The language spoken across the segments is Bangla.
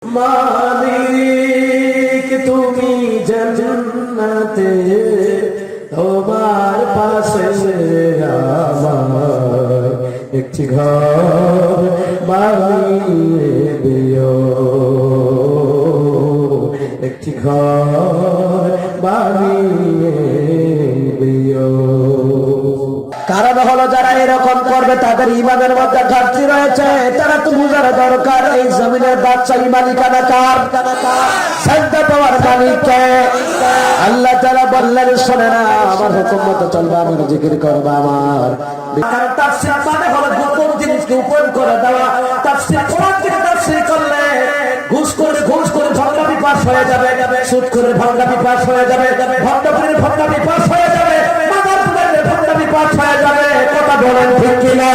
মালিক তুমি জান্নাতে তোমার পাশে আমার একটি ঘর বানিয়ে দিও, একটি ঘর বানিয়ে দিও। কারণ হলো যারা এরকম করবে তাদের ইমানের মধ্যে ঘাটতি রয়েছে। তারা তো বুঝার দরকার এই জমিনের বাদশাহী মালিকানা কার, সাজদা পাওয়ার মালিককে। আল্লাহ তাআলা বললেন শোনে না, আমার হুকুম মতো চলবে, আমার জিকির করবে। আমার তাফসীর মানে হলো গোপন জিনিসকে উপর করে দেওয়া। তাফসীর কোরআন থেকে তাফসীর করলে ঘুষ করে ভণ্ডামি পাস হয়ে যাবে, সুদ করে ভণ্ডামি পাস হয়ে যাবে, ভণ্ডপুরের ভণ্ডামি পাস হয়ে যাবে, মাদারপুরের ভণ্ডামি পাস হয়ে যাবে। কথা বলেন ঠিক কিনা?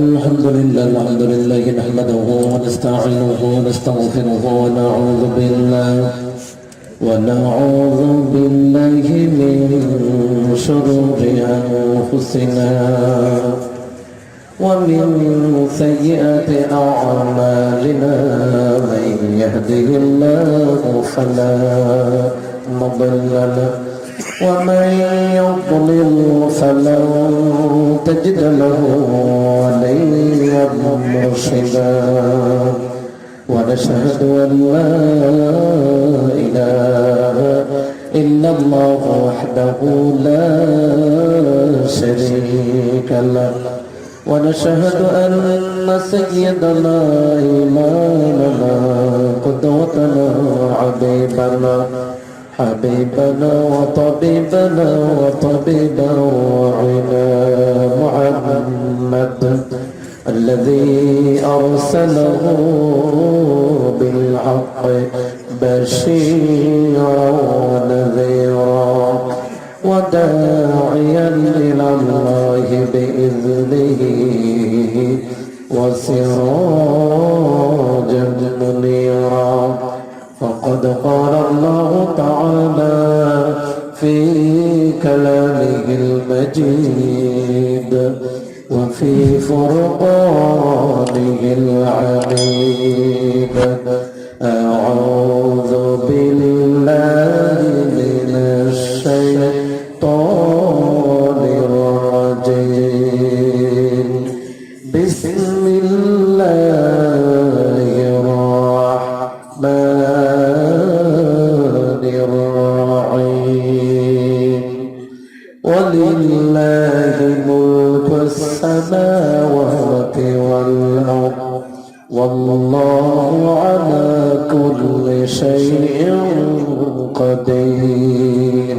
الحمد لله نحمده ونستعينه ونستغفره ونعوذ بالله من شرور أنفسنا ومن سيئات أعمالنا. من يهده الله فلا مضل له ومن يضلل فلن تجد له وليا مرشدا. ونشهد أن لا إله إلا الله وحده لا شريك له. ونشهد أن سيدنا إمامنا قدوتنا حبيبنا وطبيبنا روعنا محمد الذي أرسله بالحق بشيرا ونذيرا وداعيا إلى الله بإذنه وسراجا منيرا. فقد قال الله تعالى في كلامه المجيد وفي فرقانه العميد. أعوذ بالله من الشيطان الرجيم. بسم الله الرحمن الرحيم. ولله ملك السماوات والأرض والله على كل شيء قدير.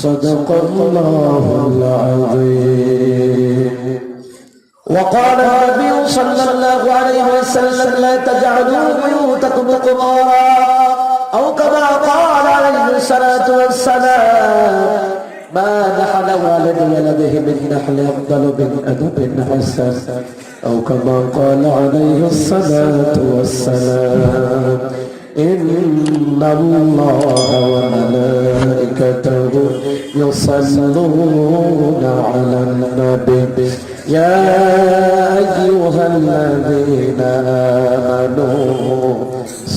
صدق الله العظيم. وقال النبي صلى الله عليه وسلم لا تجعلوا بيوتكم قبورا أو كما قال عليه الصلاة والسلام ما نحل والد ولده بالنحل أفضل من أدب حسن أو كما قال عليه الصلاة والسلام. إن الله وملائكته يصلون على النبي يا أيها الذين آمنوا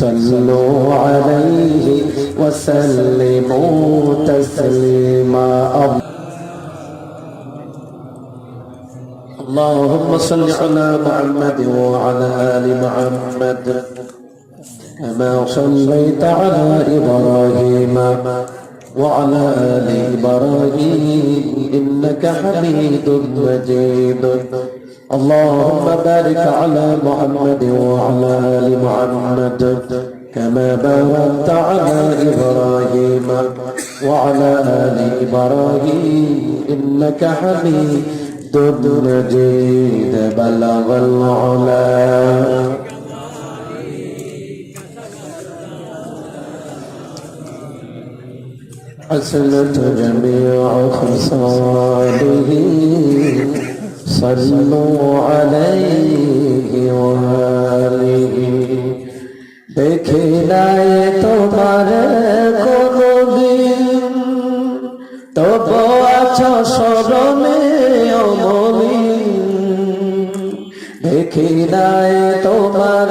صلوا عليه وسلموا تسليما. اللهم صل على محمد وعلى آل محمد كما صليت على إبراهيم وعلى آل إبراهيم إنك حميد مجيد اللهم بارك على محمد وعلى آل محمد كما باركت على إبراهيم وعلى آل إبراهيم إنك حميد مجيد بلغ العلا حسنت جميع خصاله صلوا عليه وآله দেখি নাই তোমার কোনদিন তবু আছো স্মরণে অমলিন দেখি নাই তোমার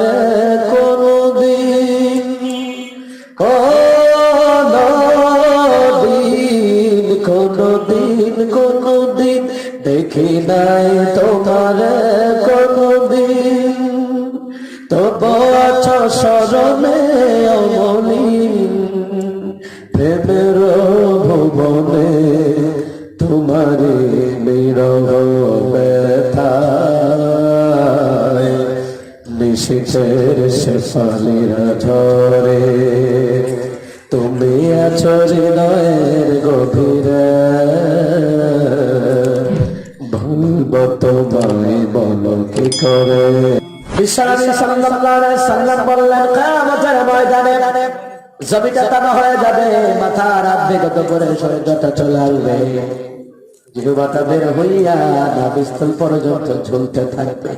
কোনদিন কোনদিন দেখি নাই তোমার কোনদিন তবু আছো স্মরণে অমলিন প্রেমের ভুবনে তোমারে বিরহ ব্যথায় নিশীথের শেফালিরা ঝরে তুমি আছো হৃদয়ের গভীরে ভুলবো তোমায় বলো কি করে বিশ্বনবী সাল্লাল্লাহু আলাইহি সাল্লাম বললেন কিয়ামতের ময়দানে জমিটা তামা হয়ে যাবে, মাথার আবেগত করে শরীরটা চলে আসবে, জিহ্বাটা বের হইয়া নাভিস্থল পর্যন্ত ঝুলতে থাকবে।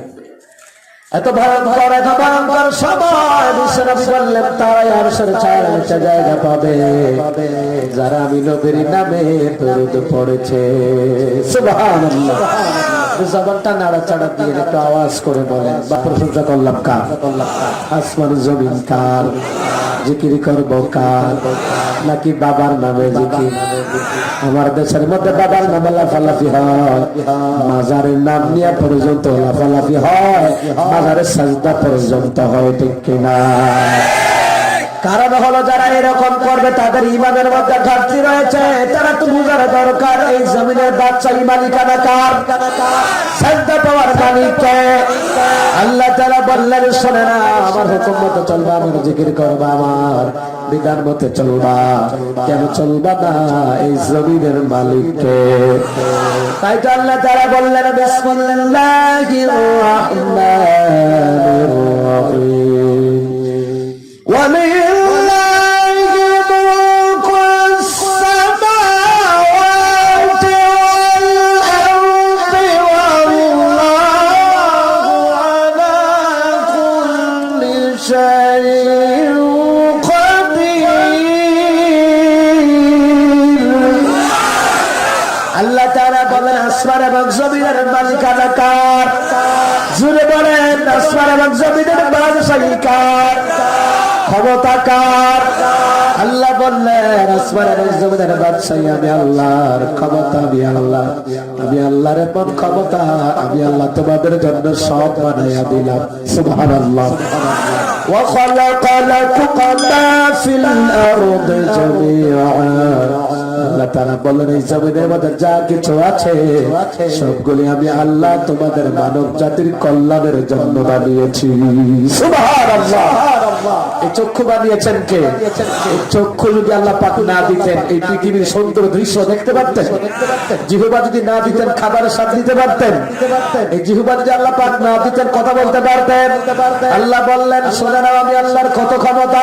এত ভয়ঙ্কর সময় বিশ্বনবী বললেন তারাই আরশের ছায়ার নিচে জায়গা পাবে যারা আমি নবীর নামে দরুদ পড়েছে। সুবহানাল্লাহ। জবানটা নাড়াচাড়া দিয়ে একটু আওয়াজ করে বলেন বা প্রশংসা করলাম কার? আসমান জমিন কার? জিকির করব কার? নাকি বাবার নামে জিকির? আমার দেশের মধ্যে বাবার নামে লাফালাফি হয়, মাজারের নাম নিয়ে পর্যন্ত লাফালাফি হয়, মাজারের সাজদা পর্যন্ত হয়, ঠিক কিনা? কারণ হলো যারা এরকম করবে তাদের ইমানের মধ্যে ঘাটতি রয়েছে। তারা তো বুঝার দরকার এই জমিনের বাদশাহী মালিকানা কার? সাজদা পাওয়ার মালিককে। আল্লাহ তাআলা বললেন শোনে না, আমার হুকুম মতো চলবা, আমার জিকির করবা, আমার বিধান মতো চলবা। কেন চলবা না? এই জমিনের মালিককে। তাই তো আল্লাহ তাআলা বললেন বিসমিল্লাহির রহমানির রহিম আল্লাহ তাআলা বলেন আসমান এবং জমিনের মালিকানা কার? জুড়ে বলেন আসমান এবং জমিনের বাদশাহী কার? ক্ষমতা কার? আল্লাহ বললেন আসমান এবং জমিনের বাদশাহী আমি আল্লাহর, ক্ষমতা আমি আল্লাহ, আমি আল্লাহর এমন ক্ষমতা আমি আল্লাহ তোমাদের জন্য সব বানাইয়া দিলাম। সুবহানাল্লাহ। وخلق لكم ما في الأرض جميعا আল্লাহ তাআলা বলেন এই জমিনের মধ্যে যা কিছু আছে সবগুলি আমি আল্লাহ তোমাদের মানব জাতির কল্যাণের জন্য বানিয়েছি। সুবহানাল্লাহ। এই চক্ষু বানিয়েছেন কে? এই চক্ষু যদি আল্লাহ পাক না দিতেন এই পৃথিবীর সুন্দর দৃশ্য দেখতে পারতেন? জিহ্বা যদি না দিতেন খাবারের স্বাদ দিতে পারতেন? এই জিহ্বা যদি আল্লাহ পাক না দিতেন কথা বলতে পারতেন? আল্লাহ বললেন শুনে নাও আমি আল্লাহর কত ক্ষমতা।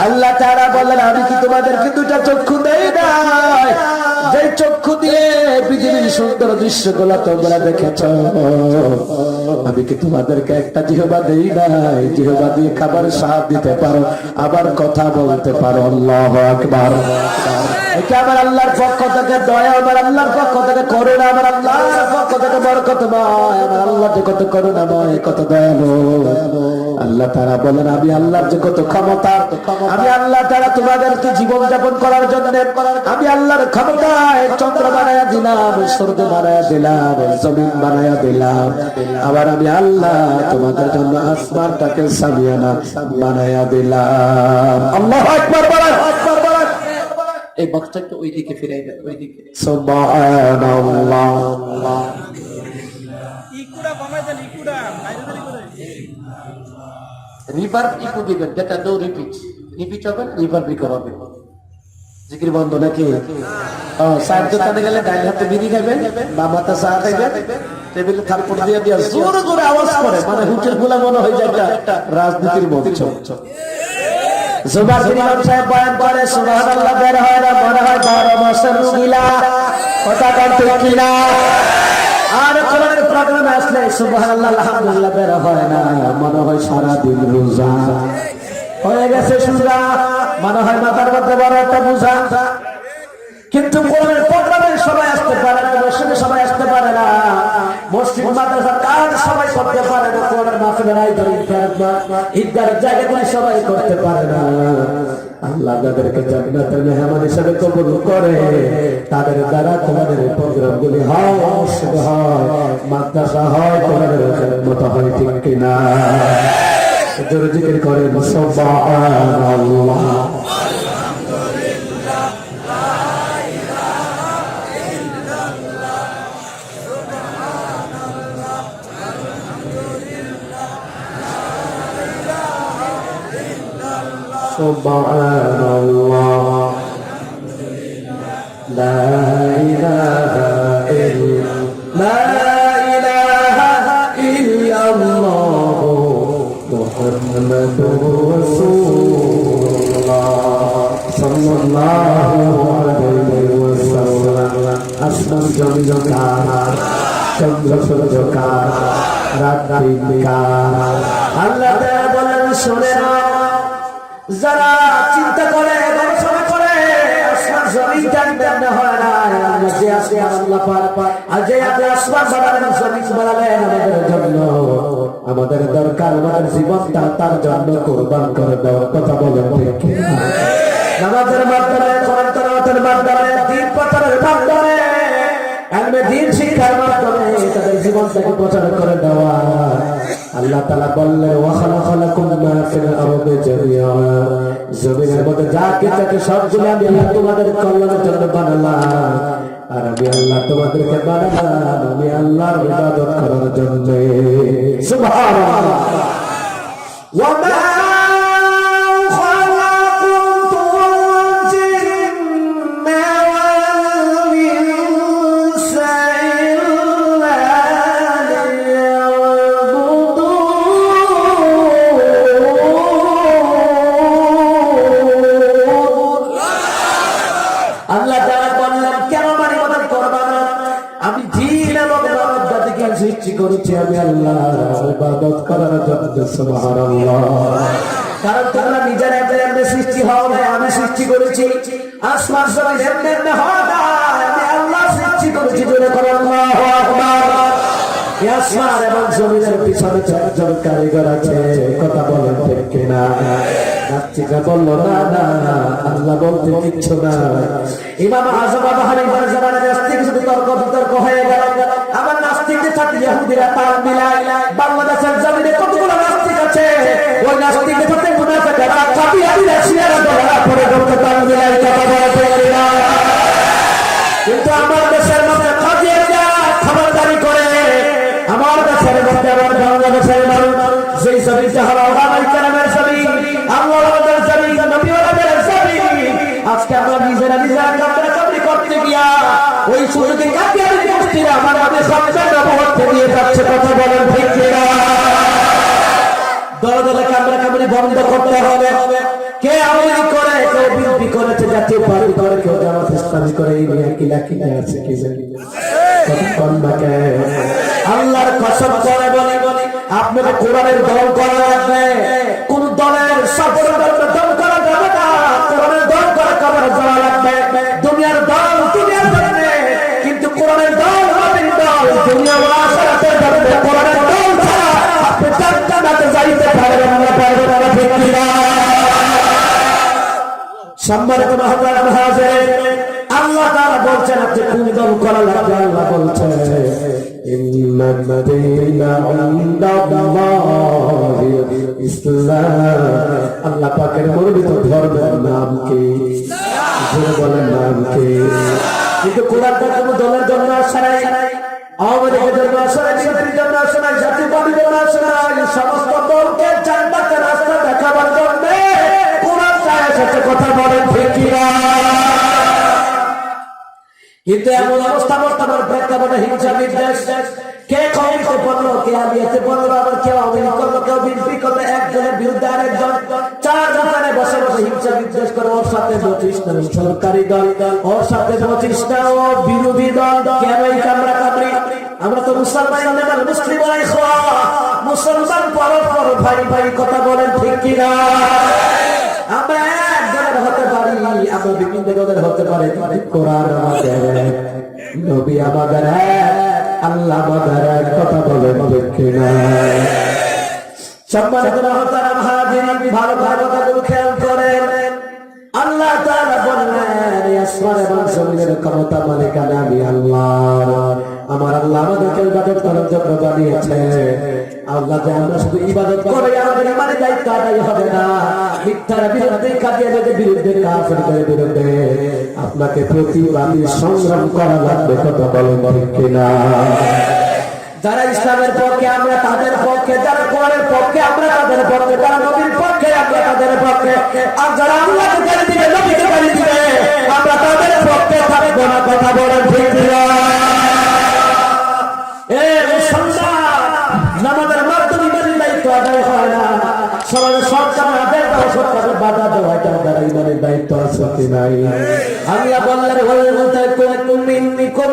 আল্লাহ তাআলা বললেন আমি কি তোমাদেরকে দুটা চক্ষু দেই নাই? যে চক্ষু দিয়ে পৃথিবীর সুন্দর দৃশ্যগুলো তোমরা দেখেছ, আমি কি তোমাদেরকে একটা জিহ্বা দেই নাই? জিহ্বা দিয়ে খাবার স্বাদ দিতে পারো, আবার কথা বলতে পারো। আল্লাহু আকবার। এটা আমার আল্লাহর পক্ষ থেকে দয়া, আমার আল্লাহর পক্ষ থেকে করুণা, আমার আল্লাহর পক্ষ থেকে বরকতময়, আমার আল্লাহ যে কত করুণাময়, কত দয়ালু। আল্লাহ আল্লাহ তাআলা বলেন আমি আল্লাহর যে কত ক্ষমতা, আমি আল্লাহ তাআলা তোমাদেরকে জীবন যাপন করার জন্য আমি আল্লাহর ক্ষমতায় চন্দ্র বানায়া দিলাম, সূর্য বানায়া দিলাম, জমিন বানায়া দিলাম। আবার আমি আল্লাহ তোমাদের জন্য আসমানটাকে সামিয়ানা বানায়া দিলাম। আল্লাহু আকবার বলেন। এই বক্সটাকে ওই দিকে ফিরাই দেন, ওই দিকে। সুবহানাল্লাহ। রিভার ইকো দিবেন, যেটা নো রিপিট, রিপিট হবে রিভার ইকো হবে। জিকির বন্ধ নাকি? সাহায্য টানে গেলে ডাইন হাতে বিড়ি খাবেন, বাম হাতে চা খাইবেন, টেবিলে থাপ্পড় দিয়ে দিয়ে জোরে জোরে আওয়াজ করে, মানে হুটের গোলা মনে হয়ে যায় একটা রাজনীতির মঞ্চ। জুবার ইমাম সাহেব বয়ান করে সুবহানাল্লাহ বের হয় না, মনে হয় 12 মাসের রুগীলা, কথা বলতে কিনা। আর কোরআনের প্রোগ্রামে আসলে সুবহানাল্লাহ আলহামদুলিল্লাহ বের হয় না, মনে হয় সারা দিন রোজা হয়ে গেছে সোজা, মনে হয় মাথার মধ্যে বড় একটা বোঝা। কিন্তু কোরআনের প্রোগ্রামে সবাই আসতে পারে না, মসজিদে সবাই আসতে পারে না, মসজিদ মাদ্রাসা কাজ সবাই করতে পারে না, কোরআনের মাহফিলে ঈদগাহের জায়গাগুলি সবাই করতে পারে না। আল্লাহ যাদেরকে জান্নাতের মেহমান হিসেবে কবুল করে তাদের দ্বারা কোরআনের প্রোগ্রামগুলি হয়, মসজিদ হয়, মাদ্রাসা হয়, কোরআনের খেদমত হয়, ঠিক কিনা? জোরে জিকির করেন সুবহানাল্লাহ। সুবহানাল্লাহ লা ইলাহা ইল্লাল্লাহ মুহাম্মাদুর রাসূলুল্লাহ সাল্লাল্লাহু আলাইহি ওয়াসাল্লাম। আসমান জমিন কার, চন্দ্র সূর্য কার, রাত্রি কার? আল্লাহ তাআলা বলেন শুনে নাও, যারা চিন্তা করে গবেষণা করে আসমান জমিন জানবেন না হয় না, আল্লাহ যে আসমান আল্লাহ পাক আর যে আপনি আসমান বানালেন জমিন বানালেন আমাদের জন্য, আমাদের দরকার আমাদের জীবনটা তার জন্য কুরবান করে দেওয়ার কথা বলেন ঠিক কিনা? নামাজের মাধ্যমে, কোরআন তেলাওয়াতের মাধ্যমে, দ্বীন প্রচারের মাধ্যমে, ইলমে দ্বীন শিক্ষার মাধ্যমে তাদের জীবনটাকে প্রচার করে দেওয়া। আল্লাহ তাআলা বললেন ওয়া খালাকালাকুম মা ফিল আরদি জামিআ, জমিনের মধ্যে যা কিছু আছে সবগুলো আমি আল্লাহ তোমাদের কল্যাণের জন্য বানালাম, আর আমি আল্লাহ তোমাদেরকে বানালাম আমি আল্লাহর ইবাদত করার জন্য। সুবহানাল্লাহ। ওয়া মা করেছি আমি আল্লাহর ইবাদত করার জন্য। সুবহানাল্লাহ। কারণ তোমরা নিজেরা এমনি সৃষ্টি হও না, আমি সৃষ্টি করেছি। আসমান জমিন এমনি এমনি হয় না, আমি আল্লাহ সৃষ্টি করেছি। জোরে করো আল্লাহু আকবার। আসমান এবং জমিনের পিছনে চারজন কারিগর আছে, কথা বলেন ঠিক কিনা? নাস্তিকরা বলল না না, আল্লাহ বলতে কিচ্ছু না। ইমাম আযম আবু হানিফার জামানায় নাস্তিক শুধু তর্ক বিতর্ক হয়ে গেল। আমার নাস্তিকদের সাথে ইহুদিরা তাল মিলায়। বাংলাদেশের জমিনে কতগুলো নাস্তিক আছে, ওই নাস্তিকদের সাথে মুনাফিকরা কাফিরা শিয়ারা দলরা পড়ে করতে তাল মিলায়, কথা বলতে পারি না। কিন্তু আমার দেশের মধ্যে কাদিয়ারা খবরদারি করে, আমার দেশের মধ্যে আমার বাংলাদেশের মানুষ যেই জমিটা হলো ওলামায়ে কেরামের জমিন, আল্লাহর জমিন, নবীওয়ালাদের জমিন, আজকে আমরা নিজেরা কাবরি করতে গিয়া ওই সুযোগে কাফির গোষ্ঠীরা আমাদের সামনে নবুয়ত দিয়ে যাচ্ছে, কথা বলেন ঠিক কিনা? দলে দলে কাবরি বন্ধ করতে হবে। কে আওয়ামী করে, কেউ বিএনপি করেছে, জাতীয় পার্টি করে, কেউ জামাত ইসলামী করে, এই নিয়ে কিলা কিলা আছে কি জানি আল্লাহর কসম করে বলে আপনাকে কোরআনের দল করা লাগবে। কোন দলের সফল দল করা যাবে না, কোরআনের দল করা কবর যাওয়া লাগবে। দুনিয়ার দল দুনিয়ার জন্য, কিন্তু কোরআনের দল নবীর দল দুনিয়া ও আখিরাতের জন্য। কোরআনের দল ছাড়া আপনি জান্নাতে যাইতে পারবেন না। সম্মানিত মহতরম হাজির, আল্লাহ তাআলা বলছেন আপনি কোন দল করা লাগবে। আল্লাহ বলছেন ইন্নাদ-দীনা ইনদাল্লাহিল ইসলাম। আল্লাহ পাকের মনোনীত ধর্মের নাম কি? জোরে বলেন নাম কি? কিন্তু কোরআন কোন দলের জন্য আসে নাই, আওয়ামী লীগের জন্য আসে নাই, বিএনপির জন্য আসে নাই, জাতীয়তাবাদীর জন্য আসে নাই। সমস্ত দলকে জান্নাতের রাস্তা দেখাবার জন্য কোরআন এসেছে। কথা বলেন ঠিক কি না? কিন্তু এমন অবস্থা বর্তমান প্রেক্ষাপটে হিংসা বিদ্বেষ, কে কমিতে পড়লো, কে আলিয়াতে পড়লো, আবার কেউ আওয়ামী লীগ করলো, কেউ বিএনপি করলো, একজনের বিরুদ্ধে আরেকজন, চার দোকানে বসে বসে হিংসা বিদ্বেষ করে। ওর সাথে 25টা সরকারি দল, ওর সাথে 25টা ও বিরোধী দল। কেন এই কামড়া কামড়ি? আমরা তো মুসলমান, মুসলিম মুসলমান পরস্পর ভাই ভাই। কথা বলেন ঠিক কিনা? আমরা এক দলের হতে পারি, আমরা বিভিন্ন দলের হতে পারি, কোরআন আমাদের এক, নবী আমাদের এক, আল্লাহ আমাদের এক। কথা বলেন ঠিক কিনা? সম্মানিত মহতারাম হাজিরিন, ভালো ভালো কথা খেয়াল করেন। আল্লাহ তাআলা বললেন আসমান এবং জমিনের ক্ষমতা মালিকানা আমি আল্লাহ। আমার আল্লাহ আমাদেরকে ইবাদত করার জন্য বানিয়েছে। আল্লাহ যে আমরা শুধু ইবাদত করে আমাদের ইমানের দায়িত্ব আদায় হবে না, মিথ্যার বিরুদ্ধে কাদিয়াদের বিরুদ্ধে কাফেরদের বিরুদ্ধে আপনাকে প্রতিবাদী সংগ্রাম করা লাগবে। কথা বলেন ঠিক কিনা? যারা ইসলামের পক্ষে আমরা তাদের পক্ষে, যারা কোরআনের পক্ষে আমরা তাদের পক্ষে, যারা নবীর পক্ষে আমরা তাদের পক্ষে, আর যারা আল্লাহকে গালি দিবে, নবীকে গালি দিবে, আমরা তাদের পক্ষে থাকবো না। কথা বলেন ঠিক কিনা? নামাজের মাধ্যমে ইমানের দায়িত্ব আদায় হয় না, সমাজের সরকারের আদায় দেওয়া, সরকারের বাধা দেওয়া, এটা দ্বারা ইমানের দায়িত্ব আছে কি নাই? আল্লাহ বললেন ওয়াল তাকুম মিনকুম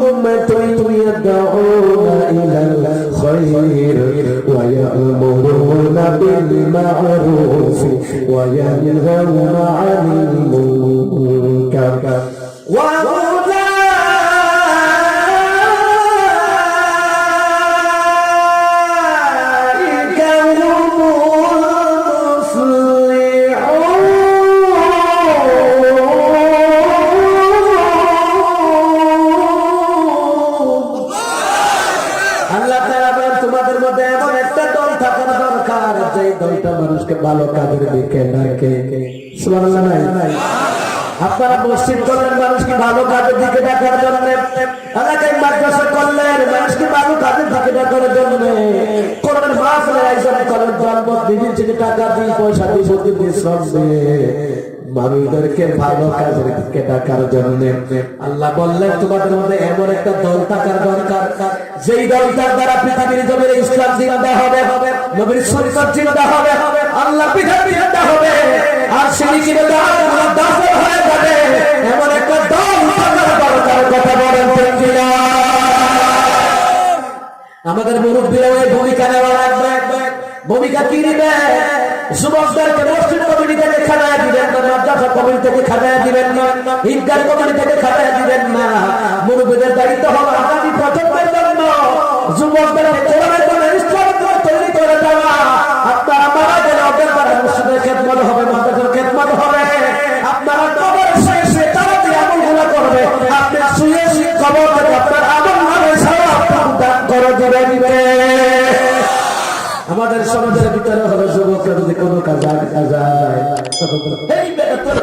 উম্মাতুন ইয়াদউনা ইলাল খায়র ওয়া ইয়া'মুরুনা বিল মা'রুফ ওয়া ইয়ানহাউনা 'আনিল মুনকার ওয়া ভালো কাজের দিকে ডাকে। সুবহানাল্লাহ নাই? আপনারা মসজিদ করলেন মানুষকে ভালো কাজের দিকে ডাকার জন্য, এলাকায় মাদ্রাসা করলেন মানুষকে ভালো কাজের দিকে ডাকার জন্য, কোরআনের মাহফিলের আয়োজন করলেন, জনপদ বিভিন্ন থেকে টাকা দিয়ে, পয়সা দিয়ে, বুদ্ধি দিয়ে, শ্রম দিয়ে মানুষদেরকে ভালো কাজের দিকে ডাকার জন্য। আল্লাহ বললেন তোমাদের মধ্যে এমন একটা দল থাকার দরকার, যেই দলটার দ্বারা পৃথিবীর জমিনে ইসলাম জিন্দা হবে, নবীর শরীয়ত জিন্দা হবে, আল্লাহ বিধান জিন্দা হবে, আর শিরকি বিদআত দাফন হয়ে যাবে। এমন একটা দল থাকার দরকার। কথা বলেন ঠিক কিনা? আমাদের মুরব্বীরা ওই ভূমিকা নেওয়া লাগবে। ভূমিকা কি নিবে? যুবকদেরকে মসজিদ কমিটি থেকে খানা দিবেন না, মাদ্রাসা কমিটি থেকে খানা দিবেন না, ঈদগাহ কমিটি থেকে খানা দিবেন না। মুরব্বীদের দায়িত্ব হলো আগামী প্রজন্মের জন্য যুবকদেরকে কোরআনের জন্য, ইসলামের জন্য তৈরি করে দেওয়া। আপনারা মারা গেলে ওদের দ্বারা মসজিদের খেদমত হবে, মাদ্রাসার খেদমত হবে। আপনারা কবর শেষে তারা যে আমলগুলো করবে, আপনি শুয়ে কবর থেকে আপনার আমল নামে সওয়াব দান করে দিবে। আমাদের সমাজের ভিতরে হলো যুবকরা যদি কোনো কাজ যায়, এই বেটা তোর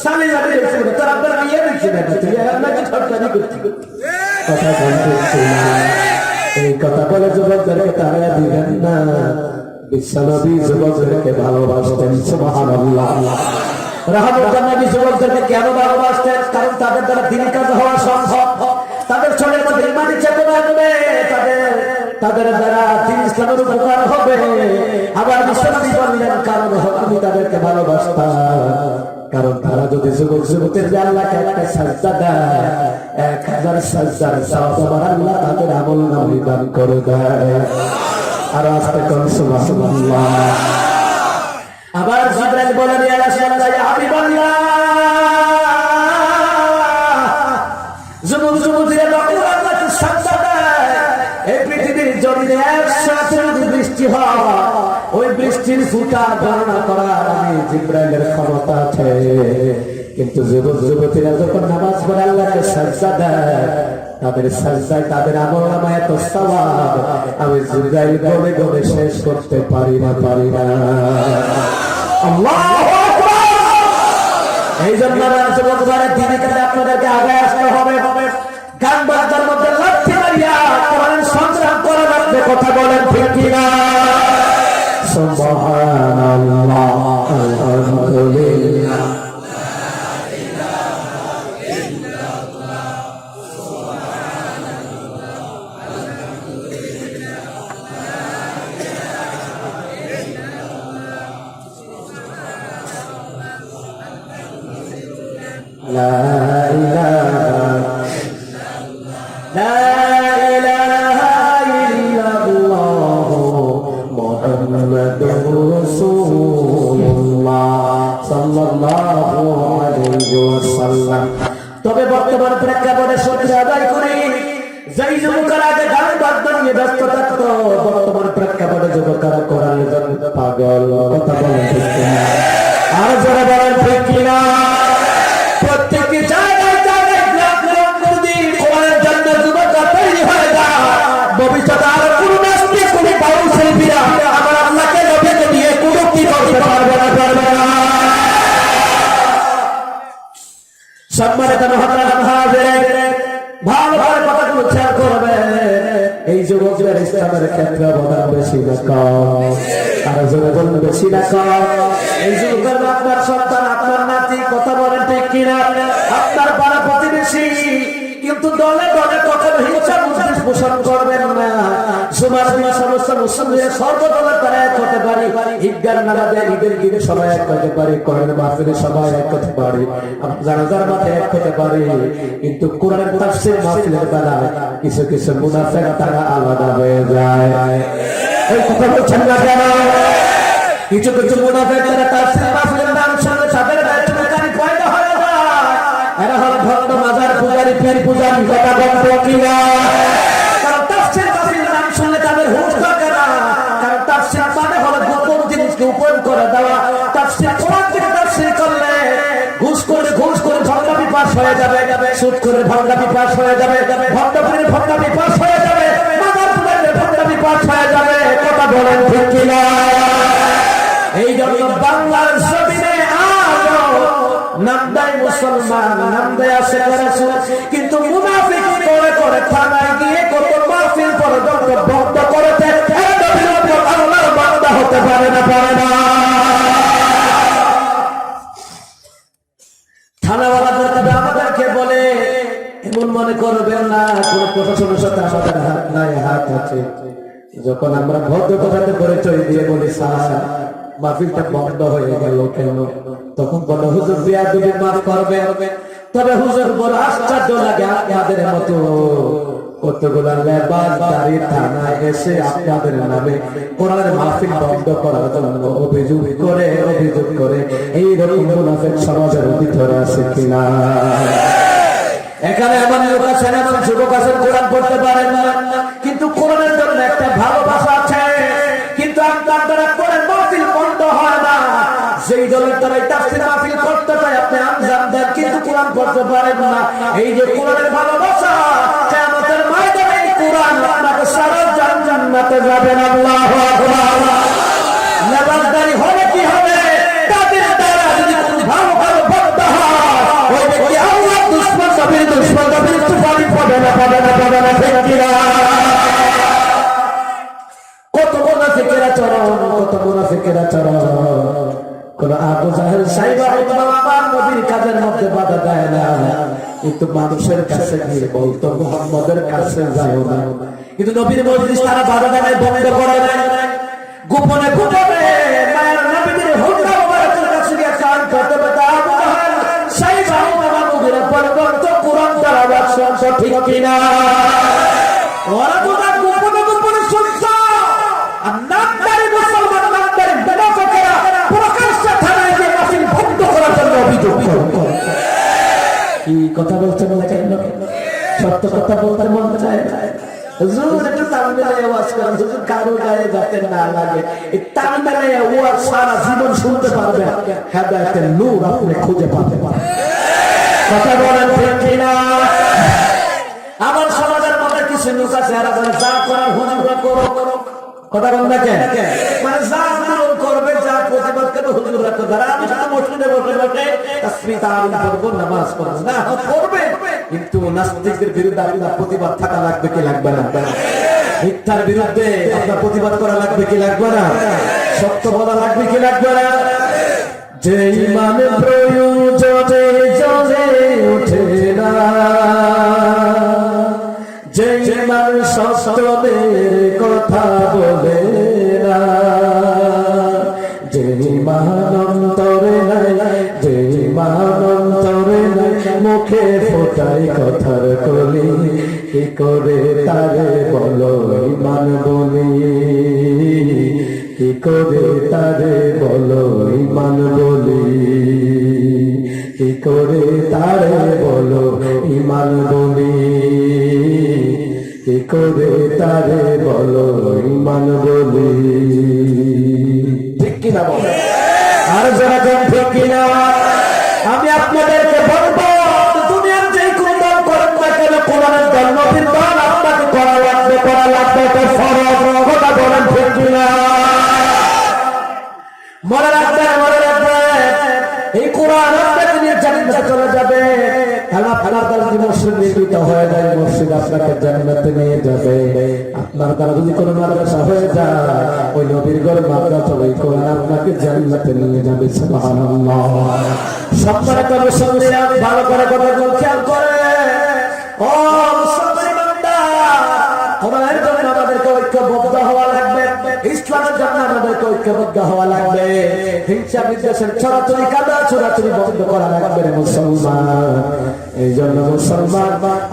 সামনে যাবে, তোর আপনার বিয়ে দিচ্ছে না, তুই আপনাকে ঠকানি করছিস। কথা বলতে এই কথা বলে যুবকদেরকে তাড়িয়ে দিবেন না। বিশ্বনবী যুবকদেরকে ভালোবাসতেন। সুবহানাল্লাহ। রাহমাতুল্লাহ নবী যুবকদেরকে কেন ভালোবাসতেন? কারণ তাদের দ্বারা দ্বীনের কাজ হওয়া সম্ভব, তাদের শরীরের মধ্যে ঈমানি চেতনা আসবে, তাদের দ্বারা দ্বীন ইসলামের উপকার হবে। আবার বিশ্বনবী বললেন কারণ আমি তাদেরকে ভালোবাসতাম, কারণ তারা যদি যুবক যুবকের যে আল্লাহকে একটা সাজদা দেয়, 1000 সাজদার সওয়াব আমার আল্লাহ তাদের আমল নামে দান করে দেয়। আর আস্তে কোন সুবহানাল্লাহ। আবার জিবরাইল বলেন ইয়া রাসূলুল্লাহ, ইয়া হাবিবাল্লাহ, যুবক যুবতীরা যখন আল্লাহকে সাজদা দেয়, এই পৃথিবীর জমিনে একসাথে যদি বৃষ্টি হয়, ওই বৃষ্টি বৃষ্টির ফুটা গণনা করার আমি জিব্রাইলের ক্ষমতা আছে। কিন্তু যুবক যুবতীরা যখন নামাজ পড়ে আল্লাহকে সাজদা দেয়, তাদের সাজদায় তাদের আমলনামায় এত সওয়াব আমি জিব্রাইল গনে গনে শেষ করতে পারি না। আল্লাহু আকবার। এই জন্য যুবক যারা দিনে কাজে আপনাদেরকে আগে আসতে হবে। গান বাজনার মধ্যে লাথি মারিয়া কোরআন সংগ্রাম করা লাগবে। কথা বলেন ঠিক কিনা? সুবহানাল্লাহ, আলহামদুলিল্লাহ, লা ইলাহা ইল্লাল্লাহ মুহাম্মাদুর রাসূলুল্লাহ সাল্লাল্লাহু আলাইহি ওয়াসাল্লাম। তবে বর্তমান প্রেক্ষাপটে সত্যি আদায় করি, যেই যুবকেরা আগে গান বাজনা নিয়ে ব্যস্ত থাকতো, বর্তমান প্রেক্ষাপটে যুবকেরা কোরআনের জন্য পাগল। কথা বলেন ঠিক কিনা? আর যারা বলেন ঠিক কিনা? প্রত্যেকটি জায়গায় যদি কোরআনের জন্য যুবকরা তৈরি হয়ে যায়, ভবিষ্যতে আর কোন নাস্তিক কোন বাউল শিল্পীরা আমার আল্লাহকে নবীকে দিয়ে কুরুক্তি করতে পারবে না। সম্মানিত মুহতারাম হাজিরিন, ভালো ভালো কথাগুলো খেয়াল করবেন। এই যুবকদের ইসলামের ক্ষেত্রে অবদান বেশি না কম? আর যুবক বেশি না কম? এই যুবকের আপনার সন্তান, আপনার নাতি, কথা বলেন ঠিক কিনা? আপনার পাড়া প্রতিবেশী, কিন্তু দলে দলে কখনো হিংসা বুদ্ধিস পোষণ করবেন না। সুমার সমস্যা মুসলিমের সর্বদলের তারা এক হতে পারি, ঈদগার নামাজে ঈদের দিনে সবাই এক হতে পারি, কোরআনের মাহফিলে সবাই এক হতে পারি, জানাজার মাঠে এক হতে পারি, কিন্তু কোরআনের তাফসীর মাহফিলের বেলায় কিছু কিছু মুনাফিক তারা আলাদা হয়ে যায়। এই কথা বলছেন না কেন? কিছু কিছু মুনাফিক তারা তাফসীর মাহফিলের নাম শুনলে তাদের গায়ে কানে পয়দা হয়ে যায়। এরা হল ভক্ত, মাজার পূজারী, পীর পূজারী। কথা বলতে কিনা? কারণ তাফসীর মাহফিলের নাম শুনলে তাদের হুঁশ থাকে না। কারণ তাফসীর মানে হলো গোপন জিনিসকে উপর করে দেওয়া। তাফসীর কোরআন থেকে তাফসীর করলে ঘুষ করে ভঙ্গা বিপাস হয়ে যাবে, সুদ করে ভঙ্গা বিপাস হয়ে যাবে, ভক্তপুরের ভঙ্গা বিপাস হয়ে যাবে, মাজার পূজারীর ভঙ্গা বিপাস হয়ে যাবে। কথা বলেন ঠিক কিনা? এই জন্য বাংলার জমিনে আজও নামদাই মুসলমান, নামদাই আছে রাসূল, কিন্তু মুনাফিকি করে করে থানায় গিয়ে কত মাহফিল পর্যন্ত বন্ধ করেছে। আল্লাহর বান্দা হতে পারে না। থানাওয়ালাদের কাছে আমাদেরকে বলে এমন মনে করবেন না কোন প্রশাসনের সাথে আমাদের হাত নাই, হাত আছে। যখন আমরা ভদ্রতার পরিচয় দিয়ে বলি স্যার মাহফিলটা বন্ধ হয়ে গেল কেন, তখন বলে হুজুর বিয়াদবি মাফ করবেন। তবে হুজুর বড় আশ্চর্য লাগে, আপনাদের মতো কতগুলা লেবাসদারি থানায় এসে আপনাদের নামে কোরআনের মাহফিল বন্ধ করার জন্য অভিযোগ করে এইরকম মুনাফিক সমাজের ভিতরে আছে কিনা? এখানে এমন লোক আছেন, এমন যুবক আছেন কোরআন পড়তে পারেন না, কিন্তু কোরআনের জন্য একটা ভালোবাসা আছে, কিন্তু আপনার দ্বারা কোরআন মাহফিল বন্ধ হয় না। যেই দলের দ্বারা তাফসীর মাহফিল করতে চায় আপনি আঞ্জাম দেন, কিন্তু কোরআন পড়তে পারেন না। এই যে কোরআনের ভালোবাসা, কিয়ামতের ময়দানে কোরআন আপনাকে সারা জান্নাতে যাবেন। আল্লাহু আকবার। লেবাসদারি হলে কি হবে? তাদের দ্বারা যদি কোনো ভালো ভক্ত হয়, ওই ব্যক্তি আল্লাহর দুশমন, নবীর দুশমন, নবীর তুফানি পাবে না। ঠিক কিনা? কত মুনাফিকেরা চরণ কোন আবু জাহেল সাইবা আমার নবীর কাজের মধ্যে বাধা দেয় না, কিন্তু মানুষের কাছে গিয়ে বলতো মুহাম্মদের কাছে যাও না। কিন্তু নবীর মজলিস তারা বাধা দেয়, বন্ধ করে দেয়। গোপনে মায়ের নবীর হুন্ডা মুবারকের কাছে গিয়ে কান করতে পারে আবু জাহেল সাইবা আমার নবীর পরবর্ত কোরআন তেলাওয়াত শুনছো, ঠিক কিনা? ওরা তো গোপনে শুনছো। আর নামদারি মুসলমান, নামদারি মুনাফিকেরা প্রকাশ্যে থানায় গিয়ে মাহফিল বন্ধ করার জন্য অভিযোগ করে। কি কথা বলতে বলে কেন? সত্য কথা বলতে মন চায় না। হুজুর একটু তাল মিলাইয়া ওয়াজ করেন, হুজুর কারো গায়ে যাতে না লাগে, এই তাল মিলাইয়া ওয়াজ সারা জীবন শুনতে পারবে, হেদায়েতের নূর আপনি খুঁজে পাবেন। কথা বলেন ঠিক কিনা? আমার সমাজের মধ্যে কিছু লোক আছে, এরা বলে যা করার হুজুররা করো। কথা বল না কেন? মানে যা আন্দোলন করবে, যা প্রতিবাদ করবে হুজুররা করবে। আর আমি শুধু মসজিদে বসে বসে তাসবিহ তাহলিল করবো, নামাজ পড়বো না, করবে, কিন্তু নাস্তিকদের বিরুদ্ধে আপনার প্রতিবাদ থাকা লাগবে কি লাগবে না? মিথ্যার বিরুদ্ধে আপনার প্রতিবাদ করা লাগবে কি লাগবে না? সত্য বলা লাগবে কি লাগবে না? যে ইমান প্রয়োজনে জ্বলে ওঠে না, যে ইমান সত্যের কথা বলে না, যে ইমান অন্তরে নাই, যে ইমান অন্তরে নাই, মুখে ফোটাই কথার কলি, কি করে তারে বলো ইমান বলি, কি করে তারে বলো ইমান বলি, কি করে তারে বলো ইমান বলি, কি করে তারে বলো ইমান বলি। ঠিক কিনা বলে? আর যারা ঠিক কিনা? আমি আপনাদেরকে বলবো, দুনিয়ার যে কোন দল করেন না কেন, কোরআনের দল, নবীর দল আপনাকে করা লাগবে, করা লাগবে, এটা ফরজ। কথা বলেন ঠিক কিনা? মনে রাখবেন, মনে রাখবেন, এই কোরআন আপনাকে নিয়ে জান্নাতে চলে যাবে। আপনার দ্বারা যদি মসজিদ নির্মিত হয়ে যায়, মসজিদ আপনাকে জান্নাতে নিয়ে যাবে। আপনার দ্বারা যদি কোনো মাদ্রাসা হয়ে যায়, ওই নবীর ঘর মাদ্রাসা, ওই কোরআন আপনাকে জান্নাতে নিয়ে যাবে। সুবহানাল্লাহ। সম্মানিত মুসলিমরা, ভালো করে কথাগুলো খেয়াল করে। ও মুসলমান বান্দা, কোরআনের জন্য আমাদেরকে ঐক্যবদ্ধ হওয়া লাগবে, ইসলামের জন্য আমাদেরকে ঐক্যবদ্ধ হওয়া লাগবে। হিংসা বিদ্বেষের ছড়াছড়ি, কাদা ছড়াছড়ি বন্ধ করা লাগবে রে মুসলমান। এই জন্য মুসলমান,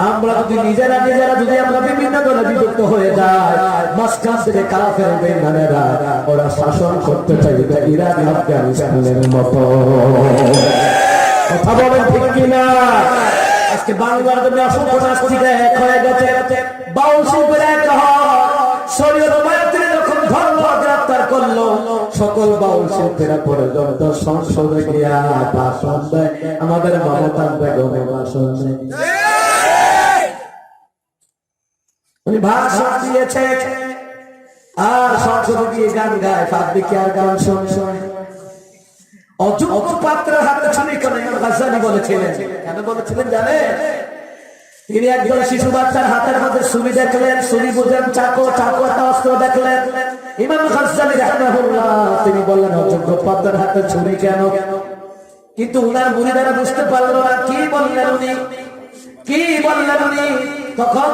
আমরা যদি নিজেরা যদি আমরা বিভিন্ন দলে বিভক্ত হয়ে যাই, মাঝখান থেকে কাফের বেঈমানেরা ওরা শাসন করতে চাইবে ইরাক আফগানিস্তানের মতো। কথা বলেন ঠিক কিনা? আজকে বাংলার জন্য অসংখ্য নাস্তিক এক হয়ে গেছে, বাউল শিল্পের এক শরীয়ত মায়াতির যখন ধর্ম গ্রেফতার করলো, সকল বাউল শিল্পীরা পর্যন্ত সংসদে গিয়া ভাষণ দেয়, আমাদের মমতা বেগমে ভাষণ দেয়। উনি ভাষণ দিয়েছে আর সংসদে গিয়ে গান গায়, পাবলিক আর গান শোনে। অযোগ্য পাত্রের হাতে ছুরি করে গাজ্জানী বলেছিলেন। কেন বলেছিলেন জানেন? তিনি একজন শিশু বাচ্চার হাতের মধ্যে ছুরি দেখলেন, ছুরি বুঝেন চাকু, চাকু একটা অস্ত্র দেখলেন। ইমাম গাজ্জানী রাহিমাহুল্লাহ তিনি বললেন, অযোগ্য পাত্রের হাতে ছুরি কেন? কিন্তু উনার মুরিদারা বুঝতে পারলো না কি বললেন উনি, কি বললেন উনি। তখন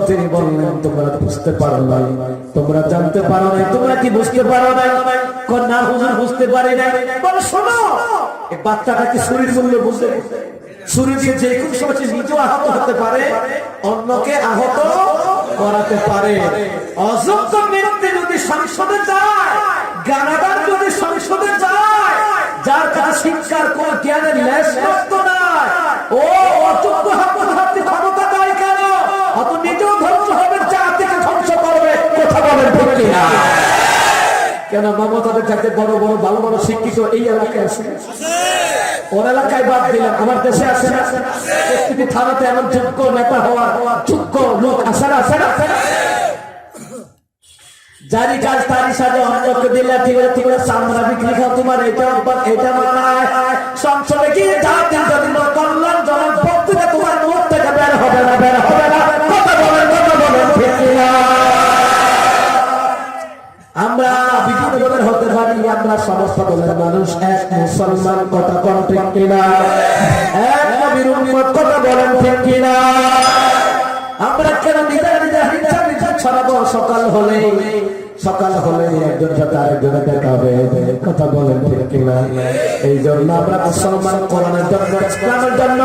তিনি বললেন, তোমরা বুঝতে পারো নাই, তোমরা জানতে পারো নাই, তোমরা কি বুঝতে পারো নাই? না হুজুর, বুঝতে পারি নাই। বলে শোনো, এই বাচ্চাটা কি ছুরির মূল্য বুঝে? ছুরি দিয়ে যে কোনো সময় নিজেও আহত হতে পারে, অন্যকে আহত করাতে পারে। অযোগ্য ব্যক্তি যদি সংসদে যায়, গানাগান যদি সংসদে যায়, যার কাছে শিক্ষার কোন জ্ঞানের লেশ মাত্র নাই, ও অযোগ্য হাতে ক্ষমতা দেয় কেন? অত নিজেও ধ্বংস হবে, জাতিকে ধ্বংস করবে। কথা বলেন ঠিক কিনা? কেন মমতাদের চাইতে বড় বড় ভালো বড় শিক্ষিত এই এলাকায় আছে? ওর এলাকায় বাদ দিলাম, আমার দেশে আছে না? প্রতিটি থানাতে এমন যোগ্য নেতা হওয়ার যোগ্য লোক আছে না? যারি কাজ তারি সাজে অন্যকে দিলে ঠিক আছে, চামড়া বিক্রি খাও, তোমার এটা মানায়। সংসদে গিয়ে জাতির যদি কল্যাণ জনক বক্তৃতা তোমার মুখ থেকে বের হবে না, বের হবে না। কথা বলেন ঠিক কিনা? আমরা বিভিন্ন দলের হতে পারি, আমরা সমস্ত দলের মানুষ এক মুসলমান। কথা বলেন ঠিক কিনা? এক নবীর উম্মত। কথা বলেন ঠিক কিনা? আমরা কেন নিজেরা হিংসা ছড়াবো? সকাল হলে একজন সাথে আরেকজনে দেখা হবে। কথা বলেন ঠিক কিনা? এই জন্য আমরা মুসলমান, কোরআনের জন্য, ইসলামের জন্য,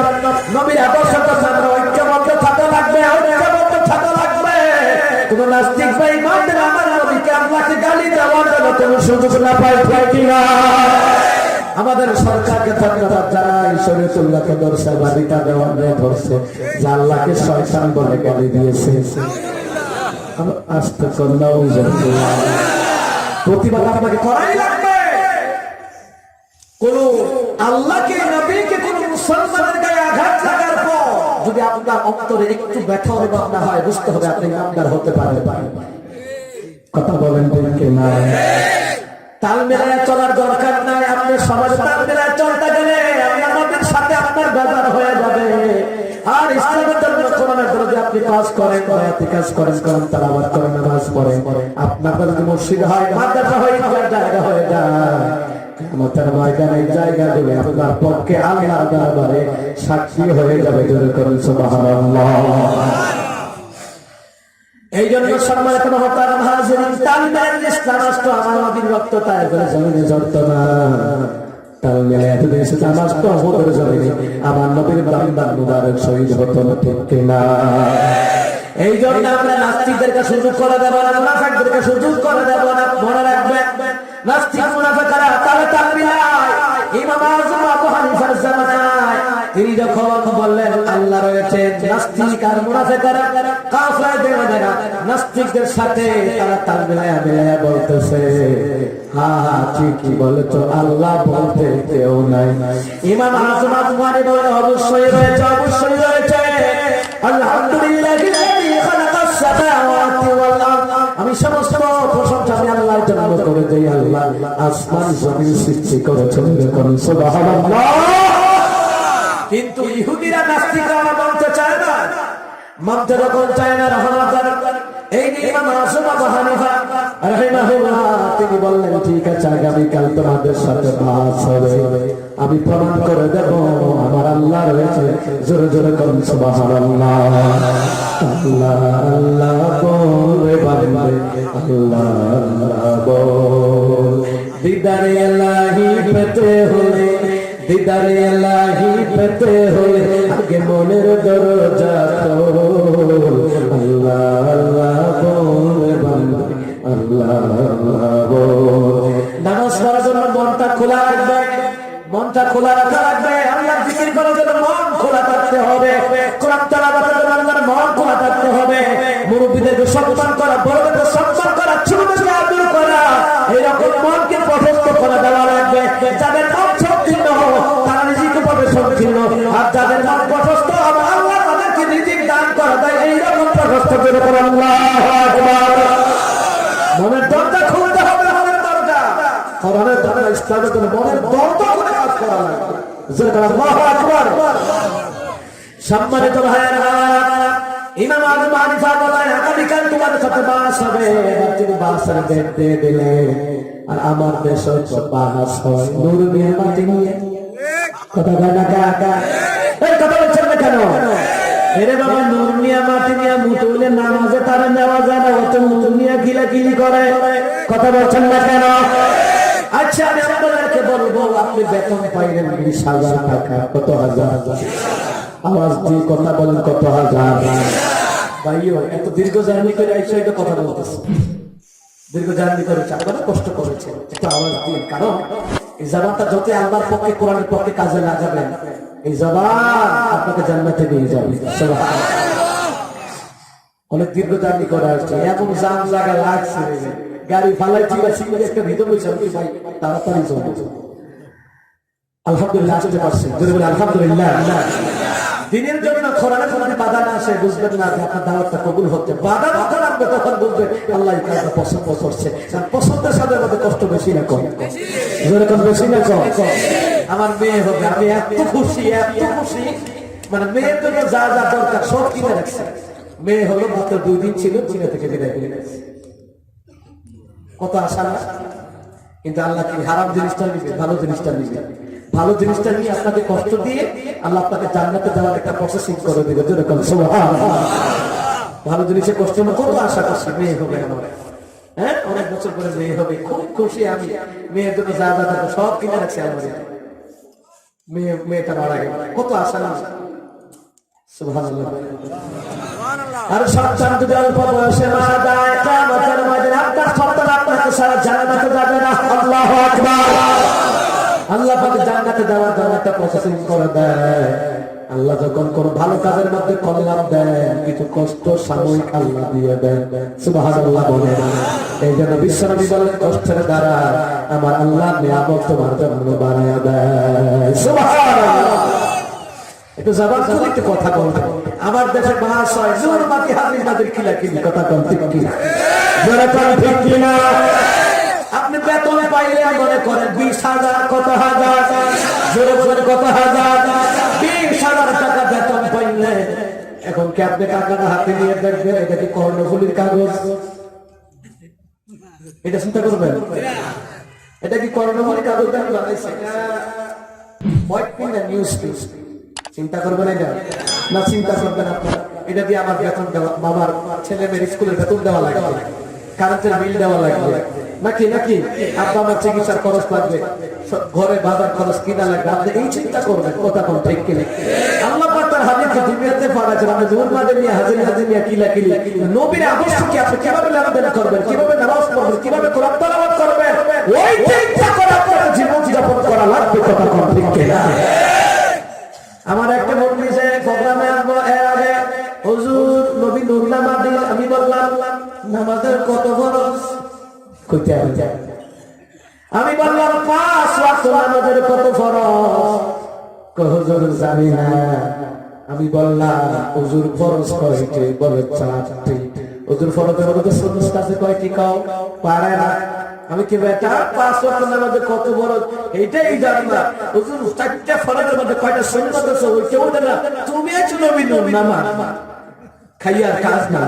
নবীর আদর্শের জন্য আমরা ঐক্যবদ্ধ থাকা লাগবে, ঐক্যবদ্ধ থাকা লাগবে। কোন নাস্তিক বা ইমানদার আমার নবীকে আল্লাহকে গালি দেওয়ার জন্য কোন সুযোগ না পায়, ঠিক কিনা? আমাদের সরকারকে ধন্যবাদ জানাই, শরীয়তুল্লাহকে ধরছে, বাড়িটা দেওয়ানে ধরছে, যে আল্লাহকে শয়তান বলে গালি দিয়েছে। আস্তে করলেও প্রতিবাদ আপনাকে করাই লাগবে। কোন আল্লাহকে, নবীকে, কোন মুসলমানের গায়ে আঘাত লাগার পর যদি আপনার অন্তরে একটু ব্যথা অনুভব না হয়, বুঝতে হবে আপনি ইমানদার হতে পারেন। কথা বলেন ঠিক না? তাল মেলায় চলার দরকার নাই। আপনি সমাজে তাল মেলায় চলতে গেলে আপনার নবীর সাথে আপনার বাজার হয়ে যাবে। আর ইসলামের জন্য, কোরআনের বিরুদ্ধে আপনি কাজ করেন, বায়াতি কাজ করেন, তারা আবার করেন, নামাজ পড়েন, আপনার যদি মসজিদ হয়, মাদ্রাসা হয়, জায়গা হয়ে যায়, কিয়ামতের ময়দানে এই জায়গাগুলো আপনার পক্ষে আল্লাহর দরবারে সাক্ষী হয়ে যাবে। জোরে করুন সুবহানাল্লাহ। এই জন্য সম্মানিত মুহতারাম হাজিরিন, তালমেল ইসলাম রাষ্ট্র আমার নবীর রক্ত তাই করে জমিনে ঝরত না। তালমেল এতদিন ইসলাম রাষ্ট্র আমাদের জমিনে আমার নবীর বান্দার মুবারক শহীদ হতো না, ঠিক কিনা? এই জন্য আমরা নাস্তিকদেরকে সুযোগ করে দেব না, মুনাফিকদেরকে সুযোগ করে দেব না। মনে রাখবেন, নাস্তিক মুনাফিকরা তারা তালবিলায় ইমাম আযম আবু হানিফার জামানায় তিনি যখন বললেন আল্লাহ রয়েছেন, নাস্তিক আর মুনাফিকরা কাফের দেওয়ানা নাস্তিকদের সাথে তারা তালবিলায় মিলায়া বলতেছে, হ্যাঁ হ্যাঁ ঠিকই বলেছো, আল্লাহ বলতে কেউ নাই। ইমাম আযম আবু হানিফা বলেন, অবশ্যই রয়েছে, অবশ্যই রয়েছে। আলহামদুলিল্লাহিল্লাযী খালাকাস সামাওয়াতি ওয়াল আরদ। আমি সমস্ত প্রশংসা আমি আল্লাহর জন্য করে দেই। আল্লাহ আসমান জমিন সৃষ্টি করেছেন, বলুন সুবহানাল্লাহ। কিন্তু ইহুদিরা নাস্তিকরা মানতে চায় না, মানতে যখন চায় না, রহমাতার এই ইমাম আযম আবু হানিফা রাহিমাহুল্লাহ তিনি বললেন, ঠিক আছে, আগামীকাল তোমাদের সাথে বাস হবে, আমি প্রমাণ করে দেব আমার আল্লাহ রয়েছে। জোরে জোরে করুন সুবহানাল্লাহ। আল্লাহ আল্লাহ বলে বান্দে, আল্লাহ আল্লাহ বল। দিদারে ইলাহি পেতে হলে, দিদারে ইলাহি পেতে হলে আগে মনের দরজা খোল। আল্লাহ আল্লাহ বলে বান্দে, আল্লাহ আল্লাহ বল। নামাজ পড়ার জন্য মনটা খোলা রাখবে, মনটা খোলা রাখা লাগবে। আল্লাহর জিকির করার জন্য মন খোলা থাকতে হবে, কোরআন তেলাওয়াতের জন্য আল্লাহর মন খোলা থাকতে হবে। মুরব্বিদেরকে সম্মান করা, বড়দেরকে সম্মান করা, ছোটদেরকে আদর করা, এইরকম মনকে প্রশস্ত করে দেওয়া লাগবে। যাদের মন সংকীর্ণ তারা রিজিক পাবে সংকীর্ণ, আর যাদের মন প্রশস্ত হবে আল্লাহ তাদেরকে রিজিক দান করা দেয় এইরকম প্রশস্ত করে। আল্লাহু আকবার। মনের দরজা খুলতে হবে, মনের দরজা, কোরআনের দরজা, ইসলামের জন্য মনের দরজা খুলে কাজ করা লাগবে। আল্লাহু আকবার। সম্মানিত ভাইয়েরা, ইমাম আযম হানিফা বলেন, আগামীকাল তোমাদের সাথে বাস হবে। তিনি বাসের ডেট দিয়ে দিলেন, আর আমার দেশ বাস হয় নূর নিয়ে, মাটি নিয়ে। কথা বলে না কাকা, এই কথা বলছেন না কেন? এরে বাবা, নূর নিয়ে মাটি নিয়ে মুতুলে নামাজে তারা নেওয়া যায় না, অত নূর নিয়ে গিলাগিলি করে। কথা বলছেন না কেন? আচ্ছা, আমি আপনাদেরকে বলবো, আপনি বেতন পাইলেন 20,000 টাকা। কত হাজার? আওয়াজ দিয়ে কথা বলেন, কত হাজার? ভাইও এত দীর্ঘ জার্নি করে আইসা এটা কথা বলতেছে, দীর্ঘ জার্নি করেছে, আপনারা কষ্ট করেছে, একটু আওয়াজ দিয়ে। কারণ এই জবানটা যত আল্লাহর পক্ষে, কোরআনের পক্ষে কাজে লাগাবেন, এই জবান আপনাকে জান্নাতে নিয়ে যাবে। অনেক দীর্ঘ জার্নি করে আসছে, এমন জাম জায়গা লাগছে, গাড়ি ফালাই ঠিক আছে, একটা ভিতর বসে ভাই তাড়াতাড়ি চলে। আলহামদুলিল্লাহ আসতে পারছে, আলহামদুলিল্লাহ। দিনের জন্য কোরআনের মধ্যে বাধা না আসে, বুঝবেন না যে আপনার দাওয়াতটা কবুল হচ্ছে। বাধা যখন আসবে তখন বুঝবেন আল্লাহ এই কাজটা পছন্দ করছে। পছন্দের সাথে মধ্যে কষ্ট বেশি না কম? যেরকম বেশি না কম? আমার মেয়ে হবে, আমি এত খুশি, এত খুশি, মানে মেয়ের জন্য যা যা দরকার সব কিনে রাখছে। মেয়ে হলো মাত্র 2 দিন ছিল, চীনে থেকে বিদায় করে গেছে। কত আশা না? কিন্তু আল্লাহ কি হারাম জিনিসটা নিবে? ভালো জিনিসটা নিবে। ভালো জিনিসটা নিয়ে আপনাকে কষ্ট দিয়ে আল্লাহ আপনাকে জান্নাতে যাওয়ার একটা প্রসেসিং করে দিবে। যেরকম সুবহানাল্লাহ। ভালো জিনিসের কষ্ট না, কত আশা করছি মেয়ে হবে আমার, হ্যাঁ অনেক বছর পরে মেয়ে হবে, খুব খুশি আমি। মেয়ের জন্য যা যা দরকার সব কিনে রাখছি আমার। মেয়েটা মারা গেল, কত আশা না? সুবহানাল্লাহ। আর সন্তান যদি অল্প বয়সে মারা যায়, কিয়ামতের ময়দানে আপনার সন্তান আপনাকে সারা জান্নাতে যাবে না। আল্লাহু আকবার। আল্লাহ পাক জান্নাতে যাওয়ার জন্য একটা প্রসেসিং করে দেয়। আল্লাহ যখন কোন ভালো কাজের মধ্যে কল্যাণ দেন, কিছু কষ্ট সাময়িক আল্লাহ দিয়ে দেন। সুবহানাল্লাহ বলেন। এই জন্য বিশ্বনবী বলেন, কষ্টের দ্বারা আমার আল্লাহ নিয়ামত তোমার জন্য বানায়া দেয়। সুবহানাল্লাহ। একটু জবান খুলে একটু কথা বলবেন। আমার দেশের মহাশয় জোর মাটি হাজির হাজির কিলাকিলি কথা বলতে কি জোরে কোন ঠিক কিনা? আপনি বেতন পাইলেন মনে করেন 20,000, কত হাজার, জোরে বলেন কত হাজার, 20,000 টাকা বেতন পাইলেন। এখন কি আপনি টাকাটা হাতে নিয়ে দেখবেন এটা কি কর্ণফুলির কাগজ? এটা চিন্তা করবেন, এটা কি কর্ণফুলির কাগজ দিয়ে বানাইছে? নিউজ চিন্তা করবেন এটা না? চিন্তা করবেন আপনার এটা দিয়ে আমার বেতন দেওয়া, আমার ছেলে মেয়ের স্কুলের বেতন দেওয়া লাগবে, কারেন্টের বিল দেওয়া লাগবে, নাকি নাকি আব্বা আমার চিকিৎসার খরচ লাগবে, ঘরে বাজার খরচ কিনা লাগবে। আপনি এই চিন্তা করবেন, কথা কোন ঠিক কিনা? আল্লাহ পাক তার হাবিবকে দুনিয়াতে পাঠাচ্ছেন, আপনি জোর মাঝে নিয়ে হাজির হাজির নিয়ে কিলাকিলি। নবীর আদর্শ কি? আপনি কিভাবে লেনদেন করবেন, কিভাবে নামাজ পড়বেন, কিভাবে কোরআন তেলাওয়াত করবেন, ওই চিন্তা করে আপনার জীবন যাপন করা লাগবে, কথা কোন ঠিক কিনা? আমার একটা বন্ধু যে প্রোগ্রামে আসবো এর আগে হুজুর নবী নূর নামাজ দিন। আমি বললাম নামাজের কত খরচ? কইতে আমি বললাম 5 ওয়াক্ত নামাজের কত ফরজ? হুজুর জানি না। আমি বললাম হুজুর ফরজ কয়টি? বলে 4টি। হুজুর ফরজের মধ্যে সুন্নাত আছে কয়টি? কও পারে না। আমি কি বেটা 5 ওয়াক্ত নামাজের কত ফরজ এইটাই জানি না। হুজুর 4টা ফরজের মধ্যে কয়টা সুন্নাত আছে ওইটাও জানা? তুমি আছো নবী নূর নামাজ খাইয়ার কাজ না।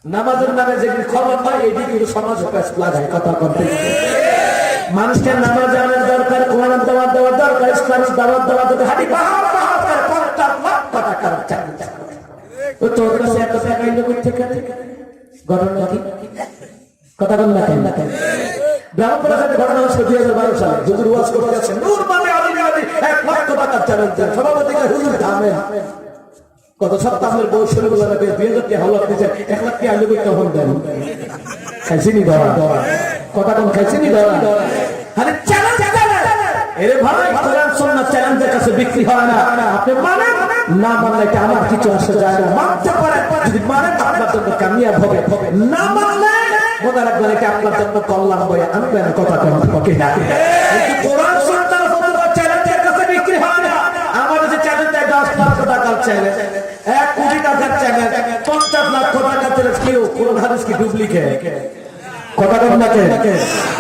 নামাজের নামে যে খবর হয় এইদিকে সমাজে পেশ লাগায়, কথা করতে। মানুষকে নামাজ জানার দরকার, কোরআন দাওয়াত দেওয়ার দরকার, ইসলামিক দাওয়াত দেওয়ার দরকার। হাঁটি পাহাড় পাহাড় করে 50 লাখ টাকা খরচ ও তোর কাছে এত টাকা ইনকাম করতে থাকে ঘটনা কি? কথা বল না কেন? ব্রাহ্মণের সাথে ঘটনা হচ্ছে 2012 সালে হুজুর ওয়াজ করতে আছেন, নূর মানে আলী 1 লাখ টাকা চ্যালেঞ্জ দেন। সভাপতিকে হুজুর থামেন, কত সপ্তাহের বউ শুরু করলেন 2000 টাকা হলো দিয়েছেন, 1 লাখ টাকা আলু করতে হন দেন। খাইছিনি ধরা কথা কোন? খাইছিনি ধরা? আরে চ্যালেঞ্জ এরে ভাই, কোরআন সুন্নাহ চ্যালেঞ্জের কাছে বিক্রি হয় না। আপনি মানে না মানলে কি আমার কিছু আসে যায় না? মানতে পারেন, যদি মানেন আপনার জন্য কামিয়াব হবে, না মানলে মনে রাখবেন এটা আপনার জন্য কল্যাণ বয়ে আনবে না, কথা কোন ঠিক না? কিন্তু কোরআন সুন্নাহর ফতোয়া চ্যালেঞ্জের কাছে বিক্রি হয় না। আমাদের যে চ্যালেঞ্জ 10 লাখ টাকার চ্যালেঞ্জ, 1 কোটি টাকার চ্যালেঞ্জ, 50 লাখ টাকার চ্যালেঞ্জ, কেউ কোরআন হাদিস কি ডুপ্লিকেট? কথা বল না কেন?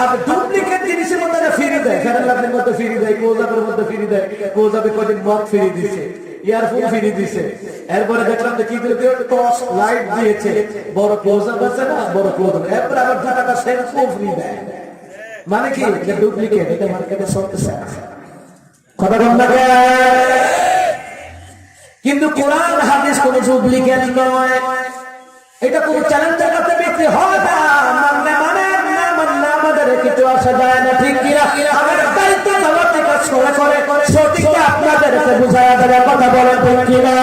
আপনি ডুপ্লিকেট জিনিসের মধ্যে ফ্রি দেয়, ফেরালাপের মধ্যে ফ্রি দেয়, কোজাবের মধ্যে ফ্রি দেয়, কোজাবে কদিন মদ ফ্রি দিছে, ইয়ারফোন ফ্রি দিছে। এরপরে দেখলাম যে কি দিয়েছে, টর্চ লাইট দিয়েছে, বড় কোজাব আছে না, বড় কোজাব। এরপরে আবার 2 টাকা শ্যাম্পু ফ্রি দেয়। মানে কি? এটা ডুপ্লিকেট, এটা মার্কেটে চলতেছে। কথা বল না কেন? কিন্তু কোরআন হাদিস কোন ডুপ্লিকেট নয়, এটা কোন চ্যালেঞ্জের কাছে বিক্রি হয় না। মানে না মানলে আমাদের কিছু আসা যায় না, ঠিক কিনা? আমাদের দায়িত্ব হলো থেকে সরে করে সঠিকটা আপনাদেরকে বুঝাইয়া দেওয়ার, কথা বলেন ঠিক কিনা?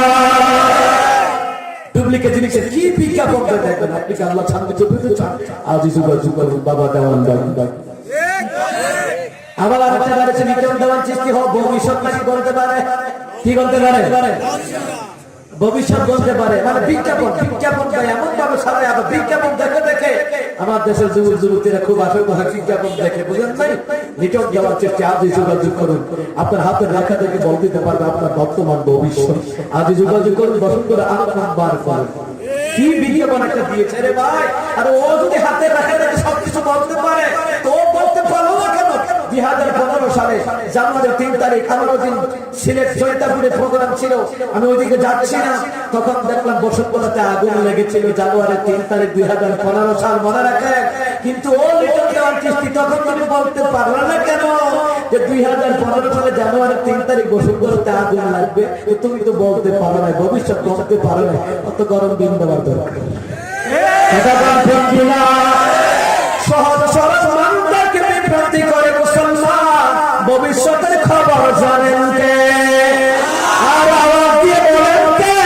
ডুপ্লিকেট জিনিসের কি বিজ্ঞাপন দেখবেন আপনি? কি আল্লাহ ছাড়তে চলতে চান? আজ যোগাযোগ করুন বাবা দেওয়ান দেওয়ান। আবার আরেকটা বাড়িতে নিয়ম দেওয়ার সৃষ্টি হোক, ভবিষ্যৎ নাকি বলতে পারে, কি বলতে পারে? ভবিষ্যৎ বলতে পারে, মানে বিজ্ঞাপন দেয় এমন ভাবে সারা। আবার বিজ্ঞাপন দেখে দেখে আমার দেশের যুবক যুবতীরা খুব আসল কথা বিজ্ঞাপন দেখে, বুঝেন নাই? নিটক দেওয়ার চেষ্টা। আজই যোগাযোগ করুন, আপনার হাতের রেখা থেকে বল দিতে পারবে আপনার বর্তমান ভবিষ্যৎ। আজই যোগাযোগ করুন, বসুন্ধরা আরো বার বার। কি বিজ্ঞাপন একটা দিয়েছে রে ভাই! আর ও যদি হাতের রেখা থেকে সবকিছু বলতে পারে তো বলতে পারলো না কেন? 2015 সালে জানুয়ারির 3 তারিখ আমারও দিন সিলেট জয়তাপুরে প্রোগ্রাম ছিল, আমি ওইদিকে যাচ্ছি না, তখন দেখলাম বসুন্ধরাতে আগুন লেগেছিল। জানুয়ারির 3 তারিখ 2015 সাল, মনে রাখেন। কিন্তু ও লিটন দেওয়ার কৃষ্টি, তখন তুমি বলতে পারলো না কেন যে 2015 সালে জানুয়ারির 3 তারিখ বসুন্ধরাতে আগুন লাগবে? তুমি তো বলতে পারো না, ভবিষ্যৎ বলতে পারো না, অত গরম দিন দেওয়ার দরকার। সহজ সরল মানুষকে বিভ্রান্তি করে মুসলমান, ভবিষ্যতের খবর জানেন কে? আর আওয়াজ দিয়ে বলেন কে?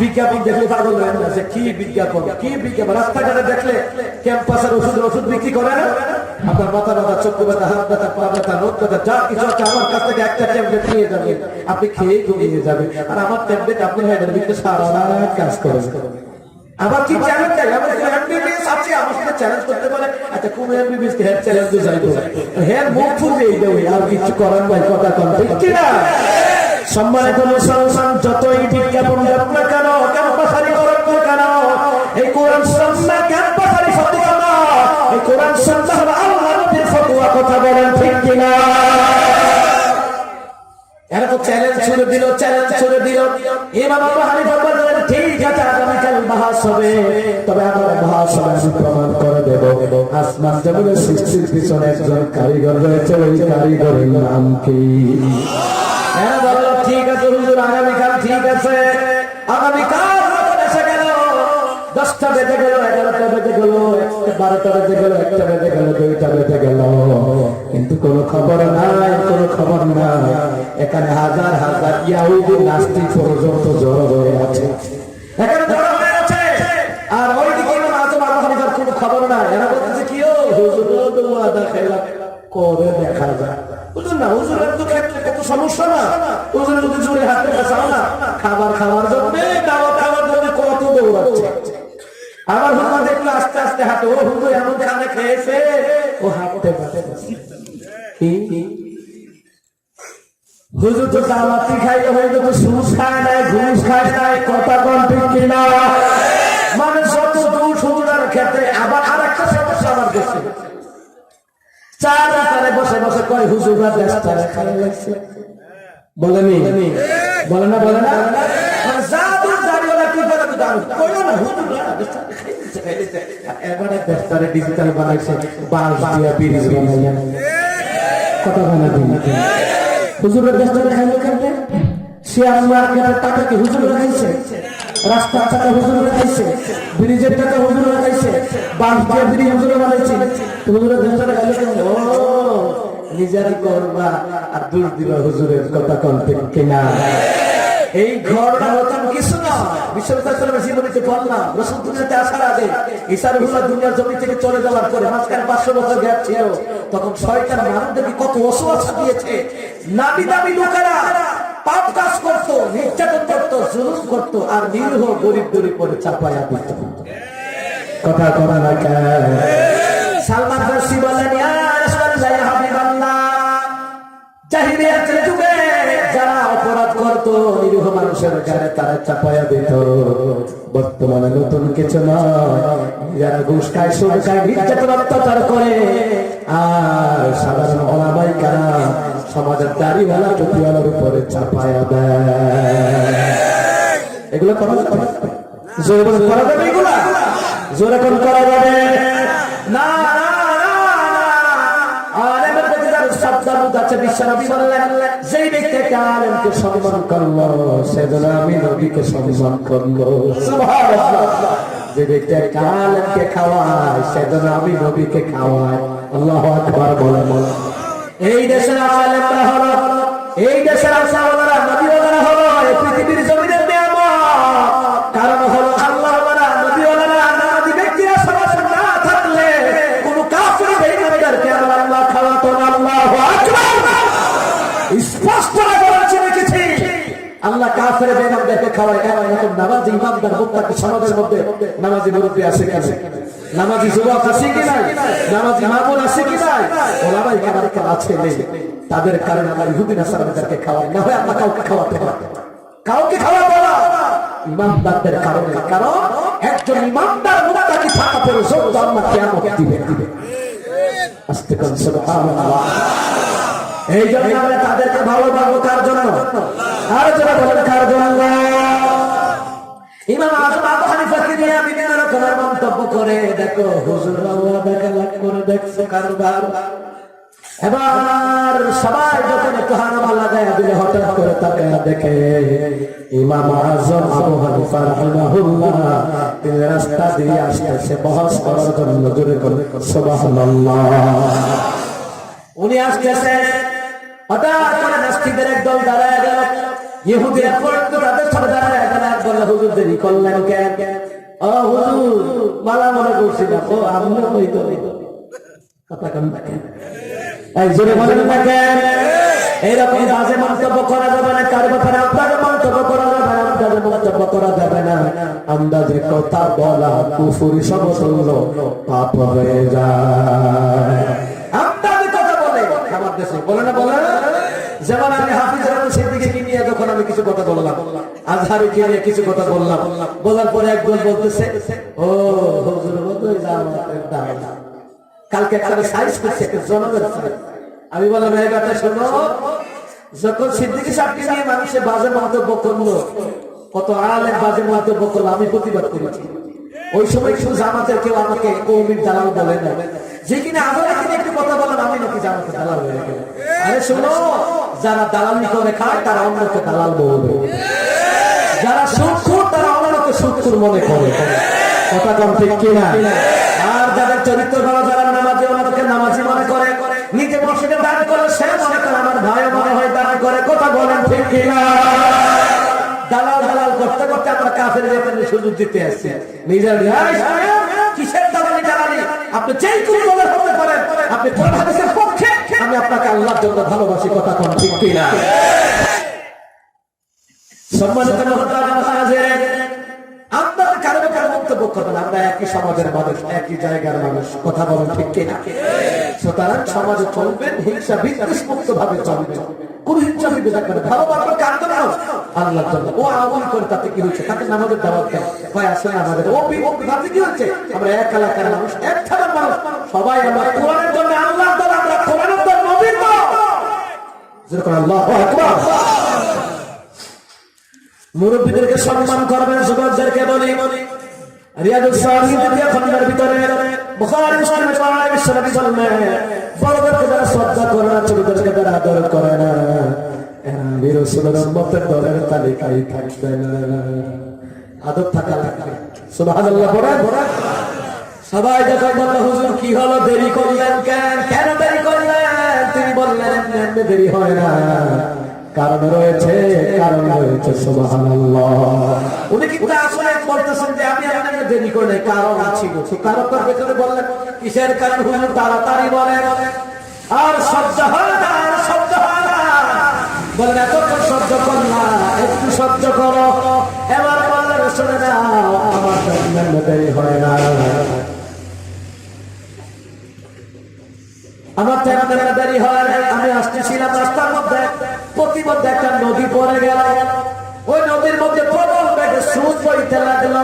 বিজ্ঞাপন দেখলে পাগল হয়ে গেছে। কি বিজ্ঞাপন, কি বিজ্ঞাপন! রাস্তাঘাটে দেখলে ক্যাম্পাসের ওষুধ বিক্রি করে না? আপনার মাথা ব্যথা, চক্ষু ব্যথা, হাত ব্যথা, পা ব্যথা, রোগ ব্যথা, যা কিছু আছে আমার কাছ থেকে একটা ট্যাবলেট নিয়ে যাবেন, আপনি খেয়ে ঘুমিয়ে যাবেন। আর আমার ট্যাবলেট আপনি হেডের ভিতরে সারা রাত কাজ করে। আবার কি চ্যালেঞ্জ চাই? আমার এমবিবিএস আছে, আমার সাথে চ্যালেঞ্জ করতে পারে। আচ্ছা, কোন এমবিবিএস কে হেড চ্যালেঞ্জ যাইবো? হেড মুখ ফুলে দেবে, আর কিছু করার নাই, কথা কন ঠিক কি না? সম্মানিত মুসলমান, যতই বিজ্ঞাপন দেন না কেন, ক্যাম্পাসারি করেন না কেন, এই কোরআন সুন্নাহ ক্যাম্পাসারি ফতোয়া না, এই কোরআন সুন্নাহ হলো আল্লাহর নবীর ফতোয়া, কথা বলেন ঠিক কি না? এরা তো চ্যালেঞ্জ ছুড়ে দিল। ইমাম আবু হানিফা বললেন, ঠিক আছে, আগামীকাল বাহাস হবে, তবে আমার বাহাস হবে আমি প্রমাণ করে দেব আসমান জমিনের সৃষ্টির পিছনে একজন কারিগর রয়েছে, ওই কারিগরের নাম কি? এরা বলল, ঠিক আছে হুজুর, আগামীকাল ঠিক আছে। আগামীকাল এসে গেল, 10টা বেজে গেল, 11টা বেজে গেল, 12টা বেজে গেল, 1টা বেজে গেল, 2টা বেজে গেল, কিন্তু কোনো খবর নাই। এখানে হাজার হাজার ইহুদি নাস্তিক পর্যন্ত জড়ো হয়ে আছে, এখানে জড়ো হয়ে আছে। আর ওইদিকে ইমাম আজম আবু হানিফার কোনো খবর নাই। এরা বলতেছে, কি ও হুজুর, তো ওয়াদা খেলাম করে দেখা যায়। হুজুর না, হুজুরের তো ক্ষেত্রে কত সমস্যা না, হুজুর যদি জোরে হাতে কাছাও না, খাবার খাওয়ার জন্য, খাওয়ার জন্য কত দৌড়াচ্ছে। আবার হুজুর দেখলো আস্তে আস্তে হাঁটে, ও হুজুর এমন খানা খেয়েছে, ও হাঁটতে পারে। হুজুর তো দাওয়াতি খাই, হুজুর তো সুদ খায় নাই, ঘুষ খায় নাই, কথা কন ঠিক কিনা? মানে যত দোষ হুজুরের ক্ষেত্রে। আবার আর একটা সমস্যা আমার দেশে, চার রাস্তায় বসে বসে কয় হুজুররা দেশটারে খারাপ লাগছে। বলেনি? বলে না? মানে জাদু জারিওয়ালা কি করে জাদু কইলো না, হুজুররা দেশটারে খাইছে। এবারে দেশটারে ডিজিটাল বানাইছে, বাস দিয়া ব্রিজ বানাইয়া, কথা বানা দিন। হুজুরের দেশটারে খাইলো কেমনে? শেয়ার মার্কেটের টাকা কি হুজুররা খাইছে? রাস্তার টাকা হুজুররা খাইছে? ব্রিজের টাকা হুজুররা খাইছে? বাস দিয়া ব্রিজ হুজুররা বানাইছে? হুজুরের দেশটারে খাইলো কেমনে? ও নিজেরই করবা আর দোষ দিবা হুজুরের, কথা কন ঠিক কিনা? এই ঘরটা নতুন কিছু না, বিশ্ববিদ্যালয়ের জীবনীতে পড়লাম, রাসূল দুনিয়াতে আসার আগে ঈসা রাসূলুল্লাহ দুনিয়ার জমি থেকে চলে যাওয়ার পরে মাঝখানে 500 বছর গ্যাপ ছিল। তখন শয়তান মানুষদেরকে কত ওয়াসওয়াসা দিয়েছে। নামি দামি লোকেরা পাপ কাজ করতো, নির্যাতন করতো, জুলুম করতো, আর নিরীহ গরিবদের উপরে চাপায়া দিত। কথা করা না কেন? সালমান ফারসি বলেন, ইয়া রাসূলুল্লাহ, ইয়া হাবিবাল্লাহ, জাহিলিয়াতের যুগে যারা অপরাধ করতো, নিরীহ মানুষের গায়ে তারা চাপায়া দিত। বর্তমানে নতুন কিছু নয়, যারা ঘুষ খায়, সুদ খায়, নির্যাতন অত্যাচার করে, আর সাধারণ ওলামায়ে কেরাম সমাজের দাড়িওয়ালা টুপিওয়ালার উপরে চাপায়া দেয়। এগুলো করা যাবে? জোরে বলে করা যাবে? এগুলা জোরে কোন করা যাবে না? যেই ব্যক্তি আলেমকে সম্মান করলো, সেজন্য আমি নবীকে সম্মান করলো। সুবহানাল্লাহ। যে ব্যক্তি আলেমকে খাওয়ায়, সেজন্য আমি নবীকে খাওয়াই। আল্লাহু আকবার বলেন। এই দেশের আলেমরা হলো, এই দেশের আলেমরা নবীওয়ালারা হলো এই পৃথিবীর জমিনের নিয়ামত। কারণ হলো আল্লাহওয়ালা, নবীওয়ালারা, নামাজি ব্যক্তিরা সমাজে না থাকলে কোন কাফির বেঈমানদেরকে আল্লাহ খাওয়াতো না। আল্লাহু আকবার। স্পষ্ট বলেছে রেখেছি, আল্লাহ কাফের বেঈমানদেরকে খাওয়ায়। এরকম নামাজি ইমামদার মুত্তাকি সমাজের মধ্যে নামাজি মুরব্বি আছে কি নাই? নামাজি যুবক আছে কি নাই? নামাজি মামুন আছে কি নাই? ওলামায়ে কেরাম আছে নেই? তাদের কারণে আমরা ইহুদি নাসারাদেরকে খাওয়াই, না হয় আমরা কাউকে খাওয়াতে পারি, কাউকে খাওয়াবো না ইমামদারদের কারণে। কারণ একজন ইমামদার মুত্তাকি থাকা পর্যন্ত আল্লাহ কিয়ামত দিবে। আস্তে করে সুবহানাল্লাহ। এই জন্য আমরা তাদেরকে ভালোবাসবো। কার জন্য? আর যারা বলেন কার জন্য? ইমাম আজম আবু হানিফাকে নিয়ে বিভিন্ন রকমের মন্তব্য করে, দেখো হুজুর আল্লাহ বেকালাক করে দেখছে কারবার। এবার সবাই যখন একটু হারামা লাগায় দিলে, হঠাৎ করে তাকে দেখে ইমাম আজম আবু হানিফা রাহিমাহুল্লাহ তিনি রাস্তা দিয়ে আসতেছে বহস করার জন্য। জোরে করে সুবহানাল্লাহ। উনি আসতেছে, হঠাৎ করে নাস্তিকদের একদল দাঁড়ায় গেল। ইহুদিরা পড়তো, তাদের সাথে দাঁড়ায় গেল। বলল, হুজুর দেরি করলেন কেন? ও হুজুর মালা মনে করছিলাম, ও আমিও হইতো কথা কম থাকে। এই জোরে বলেন না কেন? এইরকম বাজে মন্তব্য করা যাবে না, কার ব্যাপারে আপনাকে মন্তব্য করা যাবে না, আপনাকে মন্তব্য করা যাবে না। আন্দাজে কথা বলা কুফরি সমতুল্য পাপ হয়ে যায়। আন্দাজে কথা বলে আমার দেশে বলে না, বলে না। যেমন আমি হাফিজ রহমান সিদ্দিকীকে নিয়ে যখন আমি কিছু কথা বললাম, আজহারীকে নিয়ে কিছু কথা বললাম, বলার পরে একজন বলতেছে, ও হুজুর বোধহয় জামাতের দাওয়াত। কালকে একটা সাইজ করছে জনগণ। আমি বললাম এই কথা শোনো, যখন সিদ্দিকী সাহেবকে নিয়ে মানুষের বাজে মন্তব্য করলো, কত আলেম বাজে মন্তব্য করলো, আমি প্রতিবাদ করেছি। ওই সময় শুধু জামাতের কেউ আমাকে কওমির দালাল বলে না, যে কিনা আমাকে নিয়ে একটু কথা বলেন আমি নাকি জামাতের দালাল হয়ে গেল। আরে শোনো, যারা দালালি করে খায় তারা অন্যকে দালাল বলবে, যারা সুদখোর তারা অন্যকে সুদখোর মনে করে। কথা কম ঠিক কিনা? আর যাদের চরিত্র ভালো, যারা নামাজি, ওনাদেরকে নামাজি মনে করে, নিজে মসজিদে দান করে সে মনে করে আমার ভাই মনে হয় দান করে। কথা বলেন ঠিক কিনা? দালাল দালাল করতে করতে আমরা কাফের ব্যাপারে সুযোগ দিতে আসছি। নিজের কিসের দালালি দালালি? আপনি যেই কোনো দলের হতে পারেন, আপনি কোন হাদিসের পক্ষে, আমি আপনাকে আল্লাহর জন্য ভালোবাসি। কথা কোন ঠিক কিনা? সম্মানিত মুহতারাম হাজির, আমরা কারো কারো মন্তব্য করবেন, আমরা একই সমাজের মানুষ, একই জায়গার মানুষ। কথা বলেন ঠিক কিনা? সুতরাং সমাজে চলবেন হিংসা বিদ্বেষ মুক্ত ভাবে চলবেন, কোন হিংসা বিদ্বেষ করে ভালো বাবার কান্দ না আল্লাহর জন্য। ও আমল করে তাতে কি হচ্ছে? তাকে নামাজের দাওয়াত দেন, হয় আসলে আমাদের ও তাতে কি হচ্ছে? আমরা এক এলাকার মানুষ, এক থানার মানুষ, সবাই আমরা কোরআনের জন্য, আল্লাহর দল, আমরা কোরআনের দল, নবীর দল। যেরকম আল্লাহু আকবার। মুরব্বীদেরকে সম্মান করবেন, যুবকদেরকে বলি রিয়াদুস সালিহিন দ্বিতীয় খণ্ডের ভিতরে বুখারী মুসলিমের পাড়ায় বিশ্বনবী বলেন, বড়দেরকে যারা শ্রদ্ধা করে না, ছোটদেরকে যারা আদর করে না, এরা রাসূলের উম্মতের দলের তালিকায় থাকবে না। আদর থাকা লাগবে। সুবহানাল্লাহ পড়েন। সবাই যখন বলল হুজুর কি হলো, দেরি করলেন কেন? কেন দেরি করলেন? তিনি বললেন এমনি দেরি হয় না, কারণ রয়েছে, কারণ রয়েছে। সুবহানাল্লাহ। উনি কিন্তু আসলে বলতেছেন যে আমি আপনাকে দেরি করে নাই, কারণ ছিল। কারণটার ভেতরে বললেন কিসের কারণ? হুজুর তাড়াতাড়ি বলেন, আর সহ্য হয় না, আর সহ্য হয় না। বলেন এতক্ষণ সহ্য করলাম, একটু সহ্য করো। এবার বললেন শুনে নাও, আমার জন্য দেরি হয় না, আমার তেরা দেরি হয় না। আমি আসতেছিলাম, রাস্তার মধ্যে প্রতিমধ্যে একটা নদী পড়ে গেল, ওই নদীর মধ্যে প্রবল বেগে স্রোত বইতে লাগলো।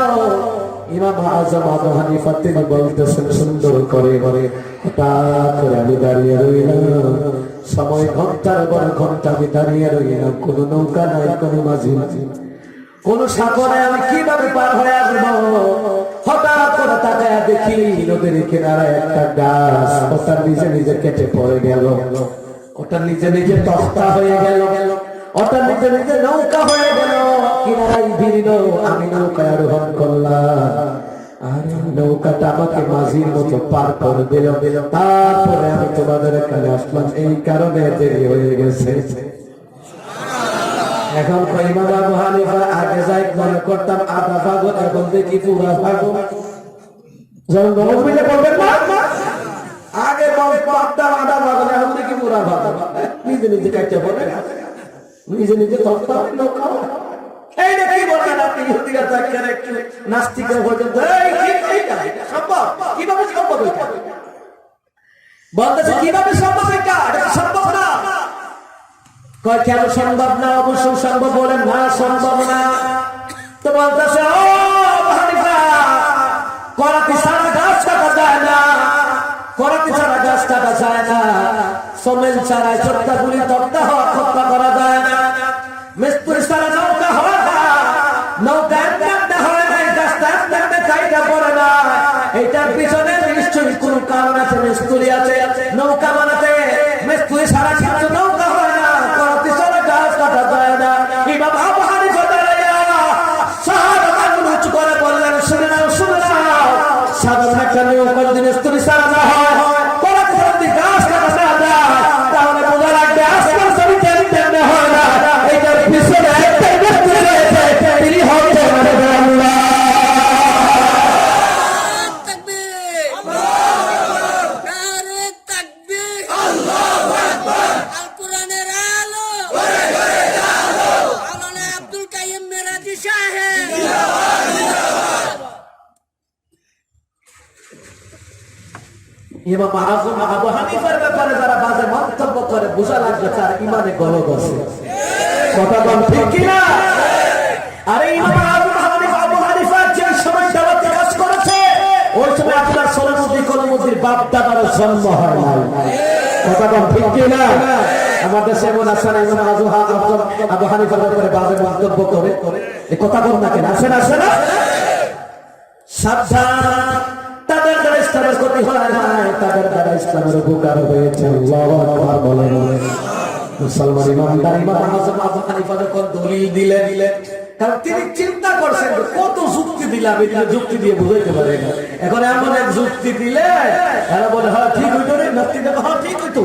ইমাম আযম আবু হানিফা তিনি বলতেছেন সুন্দর করে, হঠাৎ করে আমি দাঁড়িয়ে রইলাম, সময় ঘন্টার পর ঘন্টা আমি দাঁড়িয়ে রইলাম, কোন নৌকা নাই, কোন মাঝি নাই, কোন সাগরে আমি কিভাবে পার হয়ে আসবো? হঠাৎ করে তাকায় দেখি নদীর কিনারে একটা গাছ, ওটা নিজে নিজে কেটে পড়ে গেল, ওটা নিজে নিজে তক্তা হয়ে গেল, ওটা নিজে নিজে নৌকা হয়ে গেল, কিনারায় ভিড়ল। আমি নৌকায় আরোহণ করলাম, আর নৌকাটা আমাকে মাঝির মতো পার করে দিল। তারপরে আমি তোমাদের এখানে আসলাম, এই কারণে দেরি হয়ে গেছে। এখন ইমাম আবু হানিফা আগে যাই মনে করতাম আধা পাগল, এখন দেখি পুরা পাগল। বলবেন না আগে ভাবতাম আধা পাগল, এখন দেখি পুরা পাগল। নিজে নিজে কাটতে বলে, নিজে নিজে তক্তা নৌকা। এই দেখি বলেন আপনি ইহুদিরা থাকেন একটু নাস্তিকের পর্যন্ত সম্ভব? কিভাবে সম্ভব? বলতেছে কিভাবে সম্ভব? এটা সম্ভব না। কেন সম্ভব না? অবশ্যই সম্ভব। বলেন না সম্ভব না। তো বলতেছে ও হানিফা, করাতি ছাড়া গাছ কাটা যায় না, করাতি ছাড়া গাছ কাটা যায় না, সমেল ছাড়া চোখটা গুলি তক্তা হওয়া হত্যা করা যায় না, মিস্ত্রি ছাড়া নৌকা হয় না, নৌকা একটা হয় না, গাছটা একটা কাইটা পড়ে না। এইটার পিছনে নিশ্চয়ই কোনো কারণ আছে, মিস্ত্রি আছে নৌকা বানাতে। মিস্ত্রি ছাড়া কিন্তু নৌকা হয় না, করাতি ছাড়া গাছ কাটা যায় না। ইমাম আবু হানিফা দাঁড়াইয়া সাহাবাদের উঁচু করে বললেন, শুনে নাও, শুনে নাও, সাধারণ একটা নৌকা যদি মিস্ত্রি ছাড়া না হয়, করাতি ছাড়া যদি গাছ কাটা না যায়, তাহলে বোঝা লাগবে আসমান জমি কেমনে হয় না। এইটার পিছনে একটা মিস্ত্রি রয়েছে, তিনি হচ্ছেন আল্লাহ। ইমাম আযম আবু হানিফার ব্যাপারে যারা বাজে মন্তব্য করে বোঝা লাগবে তার ইমানে গলদ আছে। কথা বল ঠিক কি না? আরে ইমাম আযম আবু হানিফা যে সময় দাওয়াতে কাজ করেছে ওই সময় আপনার সলামুদ্দিন কলমুদ্দির বাপ দাদার জন্ম হয় নাই। কথা বল ঠিক কি না? আমাদের সেমন আছেন ইমাম আযম আবু হানিফার ব্যাপারে বাজে মন্তব্য করে এই কথা বল না কেন? আসেন আসেন না সাবধান, তাদের দ্বারা ইসলামের ক্ষতি হয় নাই, তাদের দ্বারা ইসলামের উপকার হয়েছে। আল্লাহু আকবার বলেন। মুসলমান ইমানদার ইমাম আযম আবু হানিফা যখন দলিল দিলেন, কারণ তিনি চিন্তা করছেন কত যুক্তি দিলাম, এটা যুক্তি দিয়ে বুঝাইতে পারে না। এখন এমন এক যুক্তি দিলে এরা বলে হ্যাঁ ঠিক হইতো রে, নাস্তি দেখো হ্যাঁ ঠিক হইতো।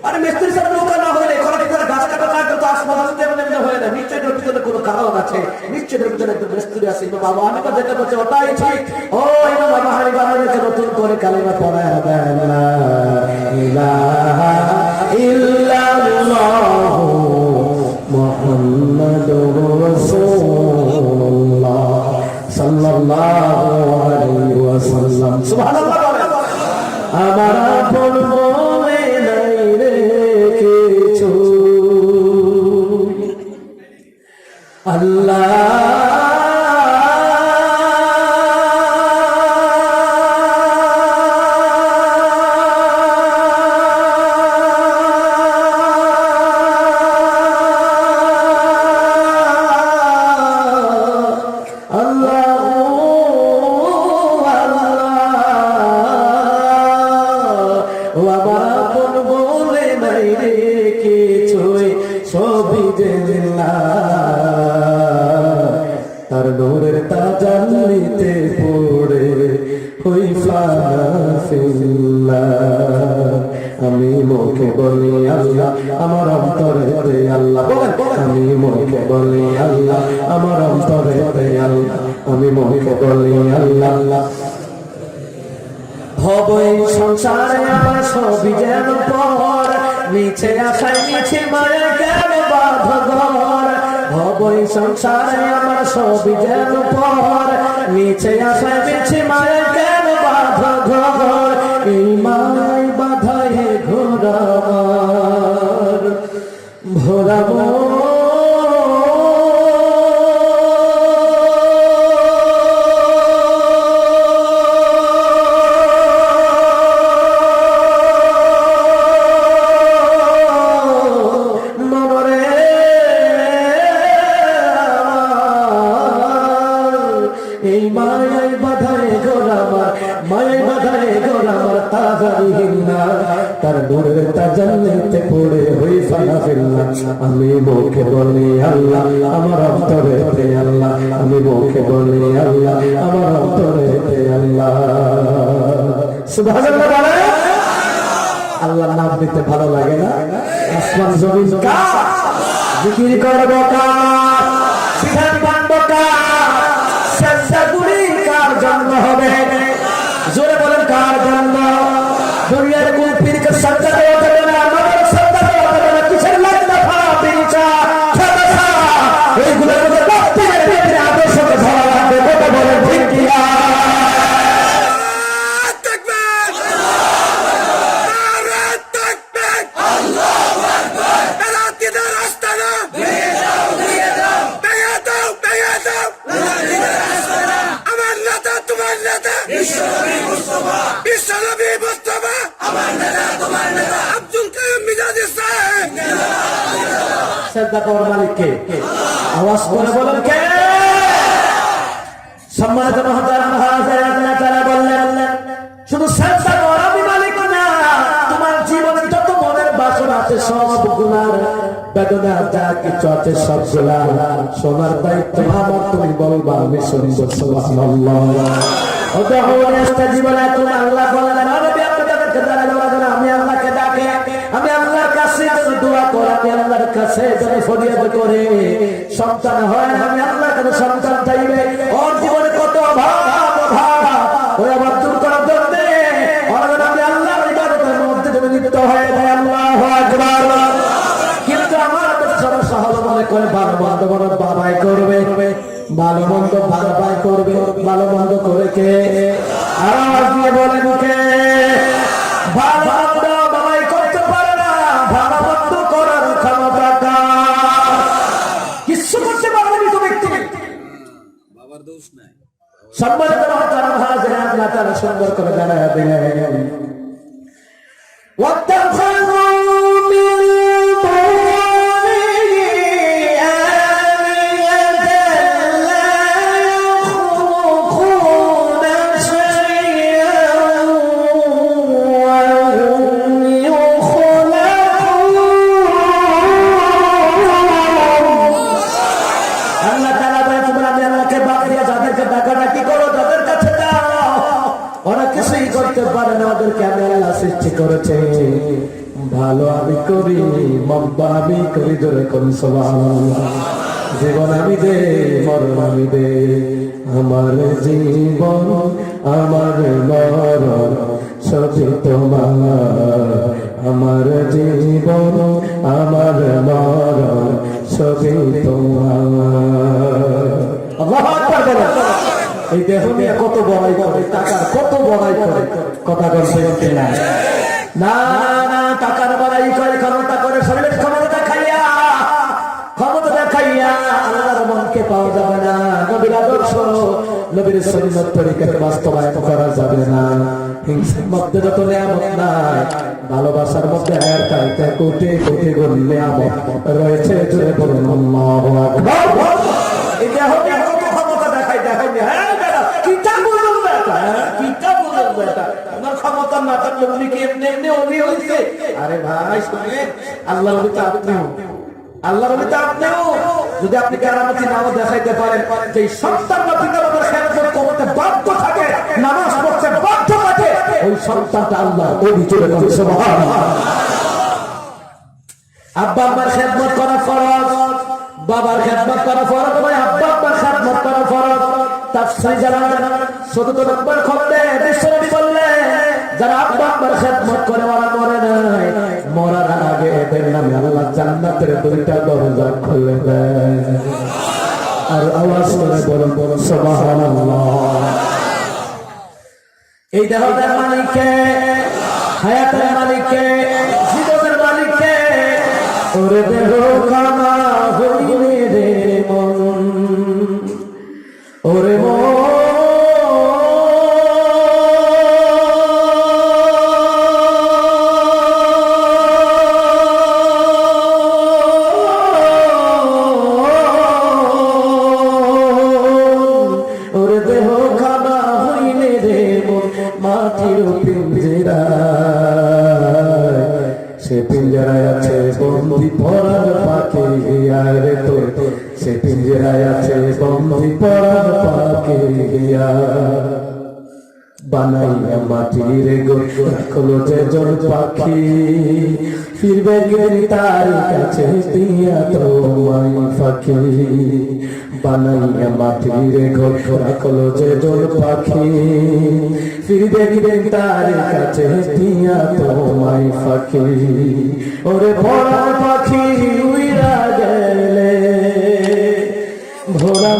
আরে মিস্ত্রি সাহেব নৌকা না হলে খরচ করে গাছ কাটা না করতো আসমান আসতে এমনি হয়ে না। নিশ্চয়ই এর ভিতরে কোনো কারণ আছে, নিশ্চয়ই এর ভিতরে একটা মিস্ত্রি আছে। ইমাম আবু হানিফা যেটা বলছে ওটাই ঠিক। ও ইমাম আবু হানিফা আমাদেরকে নতুন করে কালিমা পড়ায় দেন, লা ইলাহা ইল্লাল্লাহু মুহাম্মাদুর রাসূলুল্লাহ সাল্লাল্লাহু আলাইহি ওয়াসাল্লাম। সুবহানাল্লাহ বলেন। আমার আপন বলে নাই রে কিছু, আল্লাহ তার নূরের তাজাল্লিতে পড়ে হই ফানাফিল্লাহ। আমি মুখে বলি আল্লাহ, আমার অন্তরে আল্লাহ। আমি মুখে বলি আল্লাহ, আমার অন্তরে আল্লাহ। আমি মুখে বলি আল্লাহ। ভবই সংসারে আমার সবই যেন পর, মিছে আশায় মিছে মায়া কেন বাঁধ ঘর। ভবই সংসারে আমার সবই যেন পর, মিছে আশায় মিছে মায়া কেন বাঁধ ঘর। এই মায়ায় বাধায় ঘোরাবার ভোরাবো তার নূরের তাজাল্লিতে পড়ে হই ফানাফিল্লাহ। আমি মুখে বলি আল্লাহ, আমার অন্তরে আল্লাহ। আমি মুখে বলি আল্লাহ, আমার অন্তরে আল্লাহ। সুবহানাল্লাহ বলেন। আল্লাহর নাম নিতে ভালো লাগে না? আসমান জমিন কার, জিকির করব কার, বিধান মানব কার, সেজদা করি কার জন্য হবে? জোরে বলেন কার জন্য? দুনিয়ার কোন পীরকে সাজদা দেওয়া যাবে না, আমাদের সাজদা দেওয়া যাবে না। কিসের লাগনা ফাড়া পিঁচা ছাদা এইগুলোর মধ্যে বাপ্তির পীরের আদর্শকে ধরা লাগবে। কথা বলেন ঠিক কি না? তাকবীর, নারে তাকবীর, আল্লাহু আকবার। এলাতিদের আস্তানা ভেঙে দাও, ভেঙে দাও, ভেঙে দাও, ভেঙে দাও। এলাতিদের আস্তানা আমার নেতা, তোমার নেতা বিশ্বনবী মুস্তাফা, বিশ্বনবী মুস্তাফা আমার নেতা, তোমার নেতা আব্দুল কাইয়ুম মিজাজি সাহেব। সাজদা করার মালিক কে? আওয়াজ করে বলেন কে? সম্মানিত মহতারাম হাজির, আল্লাহ তাআলা বললেন শুধু সাজদা করা আমি মালিক না, তোমার জীবনে যত মনের বাসনা আছে সব গুনার বেদনা যা কিছু আছে সবগুলা শোনার দায়িত্ব আমার। তুমি বলবা আমি শুনি। সুবহানাল্লাহ। ওদাহুনি আস্তাজিব লাকুম। আল্লাহ বলেন নবী আপনাদেরকে যারা যারা আমি আল্লাহকে ডাকে, আমি আল্লাহর কাছে দোয়া করে, আমি আল্লাহর কাছে যদি ফরিয়াদ করে সন্তান হয়, আমি আল্লাহর কাছে সন্তান চাইবে। ওর জীবনে কত অভাব ওই অভাব দূর করার জন্য আমি আল্লাহর ইবাদতের মধ্যে যদি লিপ্ত হয়ে যায়। আল্লাহু আকবার। কিন্তু আমার সমস্যা হলো মনে করে ভালো মন্দ মনে বাবাই করবে, ভালো মন্দ ভাই করবে, ভালো মন্দ করে কে? আওয়াজ দিয়ে বলেন কে? ভালো মন্দ বাবাই করতে পারে না, ভালো মন্দ করার ক্ষমতা কার? কিছু করতে পারবে মৃত ব্যক্তি, বাবার দোষ নাই। সম্মানিত মহতারাম হাজিরিন, আল্লাহ তাআলা সুন্দর করে জানায়া দিলেন واتخذوا من دونه آلهة لا يخلقون شيئا وهم يخلقون। আল্লাহ তাআলা বলেন, তোমরা আমি আল্লাহকে বাদ দিয়ে যাদেরকে ডাকাডাকি করো, তাদের কাছে যাও, ওরা কিছুই করতে পারে না, ওদেরকে আমি আল্লাহ সৃষ্টি করেছে। ভালো আমি করি, মন্দ আমি করি, জোরে করি সুবহানাল্লাহ। জীবন আমি দে, মরণ আমি দে, আমার জীবন আমার মরণ সবই তোমার, আমার জীবন আমার মরণ সবই তোমার। আল্লাহু আকবার বলেন। এই দেহ নিয়ে কত বড়াই করে, টাকার কত বড়াই করে, কথা বলতে না না না, টাকার বড়াই করে, ক্ষমতা করে, শরীরের ক্ষমতা দেখাইয়া, ক্ষমতা দেখাইয়া আল্লাহর মনকে পাওয়া যাবে না। নবীর আদর্শ, নবীর সুন্নাত তরিকাকে বাস্তবায়ন করা যাবে না। হিংসার মধ্যে যত নিয়ামত নাই, ভালোবাসার মধ্যে এর চাইতে কোটি কোটি গুণ নিয়ামত রয়েছে। জুড়ে বলুন আল্লাহু আকবার। এই দেহ নিয়ে কত ক্ষমতা দেখাই, দেখাই হ্যাঁ বেটা কিটা বলুন বেটা, কিটা বলুন বেটা, তোমার ক্ষমতা না থাকলে উনি কি এমনি এমনি অলি হয়েছে? আরে ভাই শুনেন, আল্লাহর নবী তো আপনিও, আল্লাহর নবী তো আপনিও, যদি আপনি কেরামতি নাও দেখাইতে পারেন যে সন্তান বা পিতার উপর খেয়ানত করতে বাধ্য থাকে, নামাজ পড়তে বাধ্য থাকে, ওই সন্তানটা আল্লাহর নবী। চলে গেছে সুবহানাল্লাহ। আব্বা আম্মার খেদমত করা ফরজ, বাবার খেদমত করা ফরজ, ভাই আব্বা আম্মার খেদমত করা ফরজ। তাফসীর যারা ১৪ নম্বর খণ্ডে বিশ্বনবী বললেন, যারা আব্বা আম্মার খেদমত করে ওরা মরে নাই, মরার আগে এদের নামে আল্লাহ জান্নাতের দুইটা দরজা খুলে দেন। আর আওয়াজ করে বলুন বলুন সুবহানাল্লাহ। এই দেহের মালিককে, হায়াতের মালিককে, জীবনের মালিককে, ওরে দেহ কানা হইলে রে মন, ওরে মন সে পিঞ্জরায় আছে বন্দি পরাণ পাখি, আরে তোর সে পিঞ্জরায় আছে বন্দি পরাণ পাখি, বানাইয়া মাটির গোল যে জন পাখি, ফিরবে গেল তার কাছে দিয়া তোমায় ফাঁকি, বানাইয়া মাটির গোল যে জন পাখি, ফিরবে গেল তার কাছে দিয়া তোমায় ফাঁকি। ওরে পরাণ পাখি উইরা গেলে ভোরা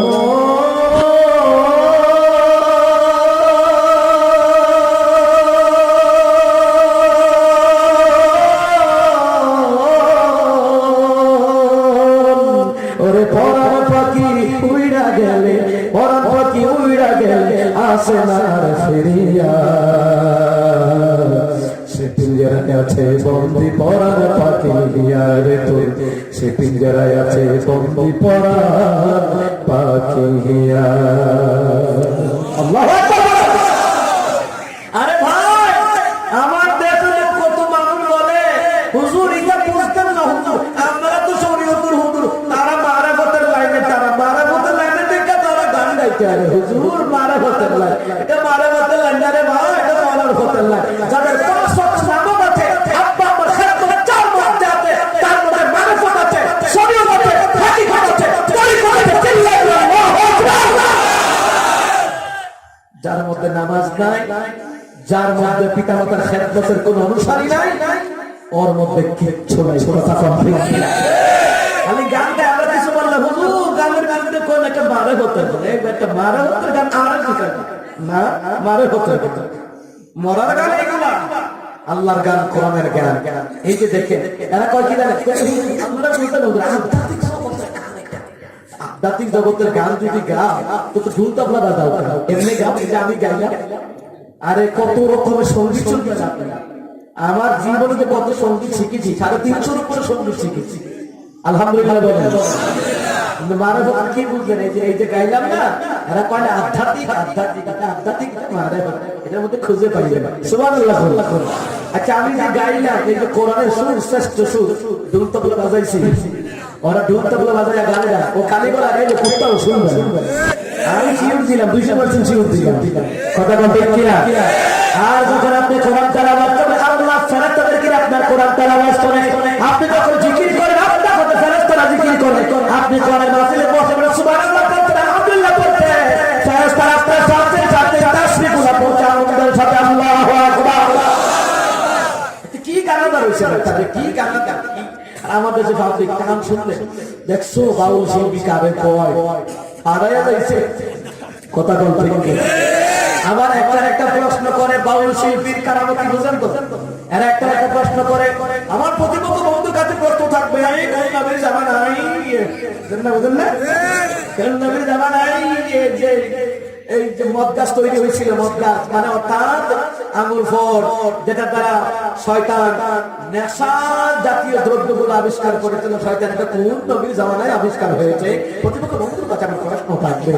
আসে না ফিরিয়া, সে পিঞ্জরায় আছে বন্দি পরাণ পাখি, রে তোর সে পিঞ্জরায় আছে বন্দি পরাণ পাখি। আল্লাহু আকবার। আরে ভাই, আমার দেশে কত মানুষ বলে হুজুর এটা বুঝতেন না, হুজুর আমরা তো শরীয়তের হুজুর, তারা মারাফতের লাইনে, তারা মারাফতের লাইনে দেখে তারা গান গাইতে। আরে হুজুর মারাফতের লাইন, এটা মারাফতের লাইন না রে ভাই, এটা মারাফতের লাইন। যাদের ৫ ওয়াক্ত নামাজ আছে, আব্বা আম্মার খেদমতে ৪ ওয়াক্ত আছে, তার মধ্যে মারাফত আছে, শরীয়ত আছে, হাদিস আছে, তরিকত আছে, চিল্লায় আল্লাহু আকবার। যার মধ্যে নামাজ নাই, যার মধ্যে পিতামাতার খেদমতের কোন অনুসারী নাই, ওর মধ্যে কিচ্ছু নাই। কথা কমপ্লিট খালি গান গায়। আমরা কিছু বললাম হুজুর গানের গানতে কোন একটা মারে হতে হবে, একটা মারে হতে গান আর কি না মারে হতে মরার গান এগুলা আল্লাহর গান, কোরআনের গান। এই যে দেখেন এরা কয় কি জানেন, আপনারা বলতেন আধ্যাত্মিক জগতের গান যদি গাও তো ঢুল তবলা বাজাও, এমনি গাও যে আমি গাইলাম। আরে কত রকমের সঙ্গীত চলবে না। আমার জীবনে কত সঙ্গীত শিখেছি, 350-এর উপরে সঙ্গীত শিখেছি, আলহামদুলিল্লাহ বলেন। মারে কি বুঝলেন, এই যে গাইলাম না, এরা কয় না আধ্যাত্মিক আধ্যাত্মিক আধ্যাত্মিক, মারে এটার মধ্যে খুঁজে পাই না। সুবহানাল্লাহ। আচ্ছা আমি যে গাইলাম এই যে কোরআনের সুর, শ্রেষ্ঠ সুর, ঢোল তবলা বাজাইছি, ওরা ঢোল তবলা বাজায় গানে না, ও খালি বলা গাইলে কুত্তাও শুনবে। আমি শিওর দিলাম, 200% শিওর দিলাম, কথা বলতে কি না। আর যখন আপনি কোরআন তেলাওয়াত করেন, আল্লাহ ফেরেশতাদেরকে আপনার কোরআন তেলাওয়াত করেন, আপনি যখন জিকির করেন, আপনার কথা ফেরেশতারা জিকির করে, আপনি কোরআনের মাহফিলে বসে বসে সুবহানাল্লাহ বলতে, আলহামদুলিল্লাহ বলতে, ফেরেশতারা আপনার সাথে সাথে তাসবিহগুলো পড়ছে আনন্দের সাথে, আল্লাহু আকবার। কি কারণটা রয়েছে, কি কারণটা? আমাদের যে পাবলিক গান শুনলে দেখছো বাউল শিল্পী কারে কয় হারাইয়া যাইছে, কথা বলতে কি। আবার একটা প্রশ্ন করে বাউল শিল্পীর কারামতি বুঝেন তো, এরা একটা প্রশ্ন করে, আমার প্রতিপক্ষ বন্ধুর কাছে প্রশ্ন থাকবে, নবীর জামানায় বুঝেন না, নবীর জামানায় এই যে মদ গাছ তৈরি হয়েছিল, মদ গাছ মানে অর্থাৎ আঙুর ফল, যেটা দ্বারা শয়তান নেশা জাতীয় দ্রব্যগুলো আবিষ্কার করেছিল, শয়তান এটা কোন নবীর জামানায় আবিষ্কার হয়েছে, প্রতিপক্ষ বন্ধুর কাছে আমার প্রশ্ন থাকবে।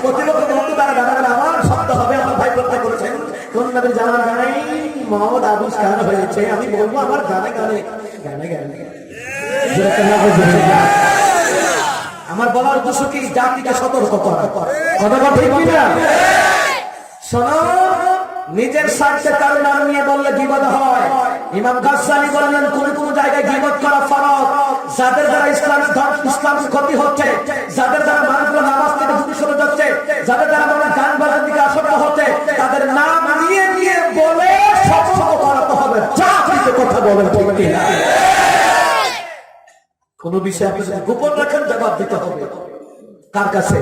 প্রতিপক্ষ বন্ধু তারা দাদা আমার শব্দ হবে, আমার ভাই প্রশ্ন করেছেন কোন নবীর জামানায় মদ আবিষ্কার হয়েছে, আমি বলবো আমার গানে গানে গানে গানে। আমার বলার উদ্দেশ্য কি, জাতিকে সতর্ক করা, কথা ঠিক না। শোনো, নিজের স্বার্থে কারো নাম নিয়ে বললে গীবত হয়। ইমাম গাজ্জালি বললেন কোন কোন জায়গায় গীবত করা ফরজ, যাদের দ্বারা ইসলামের ক্ষতি হচ্ছে, যাদের দ্বারা মানুষগুলো নামাজ থেকে দূরে সরে যাচ্ছে, যাদের দ্বারা মানুষ গান বাজার দিকে আসক্ত হচ্ছে, তাদের নাম নিয়ে নিয়ে বলে সতর্ক করাতে হবে। জাতিকে কথা বলেন ঠিক কিনা। কোন বিষয় আপনি যদি গোপন রাখেন, জবাব দিতে হবে কার কাছে?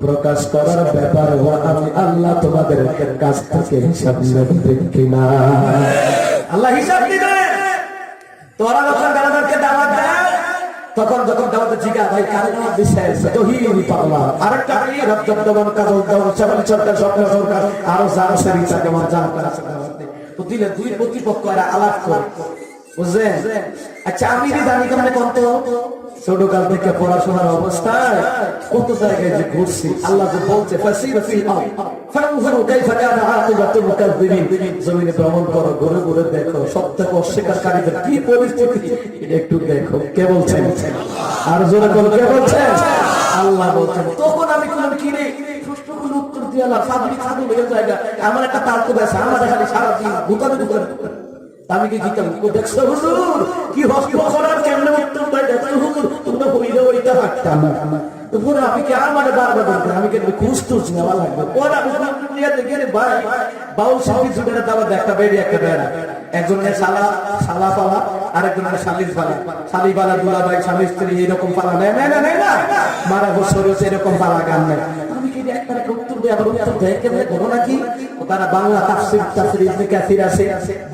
প্রকাশ করার ব্যাপার আমি আল্লাহ তোমাদের কাছ থেকে হিসাব নেব কিনা। আল্লাহ হিসাব দিবেন। তোরা যখন দাদাদেরকে দাওয়াত দেয়, তখন যখন দাওয়াতে জিগা ভাই কারে নাম বিশেষ তহিরি পাগলা, আরেকটা কি রব্দমান কাজল দাও চাবল সরকার স্বপ্ন সরকার আরো যারা সরিতা কেমন জানা আছে তো দিলে দুই প্রতিপক্ষ এরা আলাপ করে, বুঝলেন? আচ্ছা আমি কি জানি কেমনে কত ছোটকাল থেকে পড়াশোনার অবস্থায় কত জায়গায় যে ঘুরছি, আল্লাহ যে বলছে জমিনে ভ্রমণ করো, ঘুরে ঘুরে দেখো, সব থেকে অস্বীকারীদের কি পরিস্থিতি একটু দেখো। কে বলছেন? আর জোরে বল, কে বলছেন? আল্লাহ বলছেন। তখন আমি কোন কিনে উত্তর দিয়ে জায়গা আমার একটা তালকো বেসা, আমার খালি সারাদিন দোকানে দোকানে আমি কি দিতাম, দেখছো হুজুর কি হসপিটাল কেমনে উত্তর দেয়, দেখছো হুজুর তোমরা হইলে ওইটা পারতাম না। পুরো আমি কি আমার বারবার বলতে আমি কি খুশ টুস নেওয়া লাগবে, ওরা নিয়ে দেখে ভাই বাউল শিল্পী জুড়ে দাবার একটা বেড়ে একটা বেড়া, একজনের শালা পালা, আরেকজনের শালির পালা, শালি পালা দুলা ভাই স্বামী স্ত্রী এরকম পালা নেয় না নেয় না, মারা বছর এরকম পালা গান নেয়। আমি কি একটা উত্তর দেয়, আবার উত্তর দেয় কেমন করো নাকি, তারা বাংলা তাফসীর ইবনে কাসির আছে,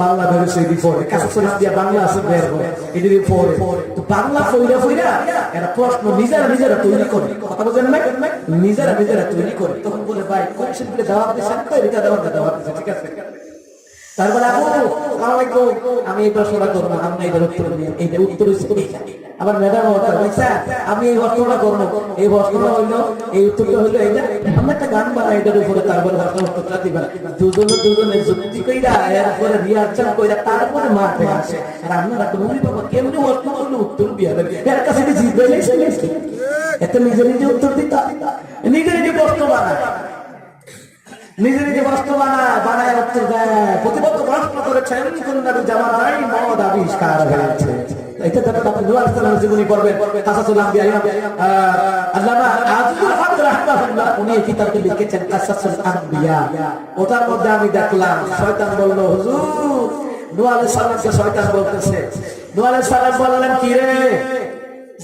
বাংলা বেরোছে পড়ে, কাসুর দিয়া বাংলা আছে বের হয় এদিকে পড়ে, তো বাংলা পড়া পড়া এরা প্রশ্ন নিজেরা তৈরি করে, কথা বলেন না, নিজেরা তৈরি করে। তখন বলে ভাই কোন শিল্পীকে দাওয়াত দিচ্ছেন, এটা দাওয়াত দিচ্ছে, ঠিক আছে। তারপরে আমি এই প্রশ্নটা করবো, আপনি এইটার উত্তর নিয়ে, এইটা উত্তর হচ্ছে আবার ম্যাডাম আমি এই প্রশ্নটা করবো, এই প্রশ্নটা হইলো এই উত্তরটা হইলো এইটা, আমরা একটা গান বানাই এটার উপরে, তারপরে উত্তরটা দিবেন দুজনে যুক্তি কইরা এরপরে রিয়াকশন কইরা তারপরে মাঠে আসে। আর আপনারা তো মনে বাবা কেমনি প্রশ্ন করলে উত্তর দিয়ে দেবে, এর কাছে কি জিতবে এত নিজে উত্তর দিতা, নিজে প্রশ্ন বানায়। নিজে নিজে বস্ত্র বানায় উত্তর দেয়। প্রতিপক্ষ প্রশ্ন করেছেন কোন নবী জামানায় মদ আবিষ্কার হয়েছে। এটা তো আপনি নূহ আলাইহিস সালামের জীবনী পড়বেন। কাসাসুল আম্বিয়া আল্লামা আজিজুল হক রাহমাহুল্লাহ উনি এই কিতাবটি লিখেছেন কাসাসুল আম্বিয়া। ওটার মধ্যে আমি দেখলাম শয়তান বলল, হুজুর নূহ আলাইহিস সালামকে শয়তান বলতেছে। নূহ আলাইহিস সালাম বললেন, কি রে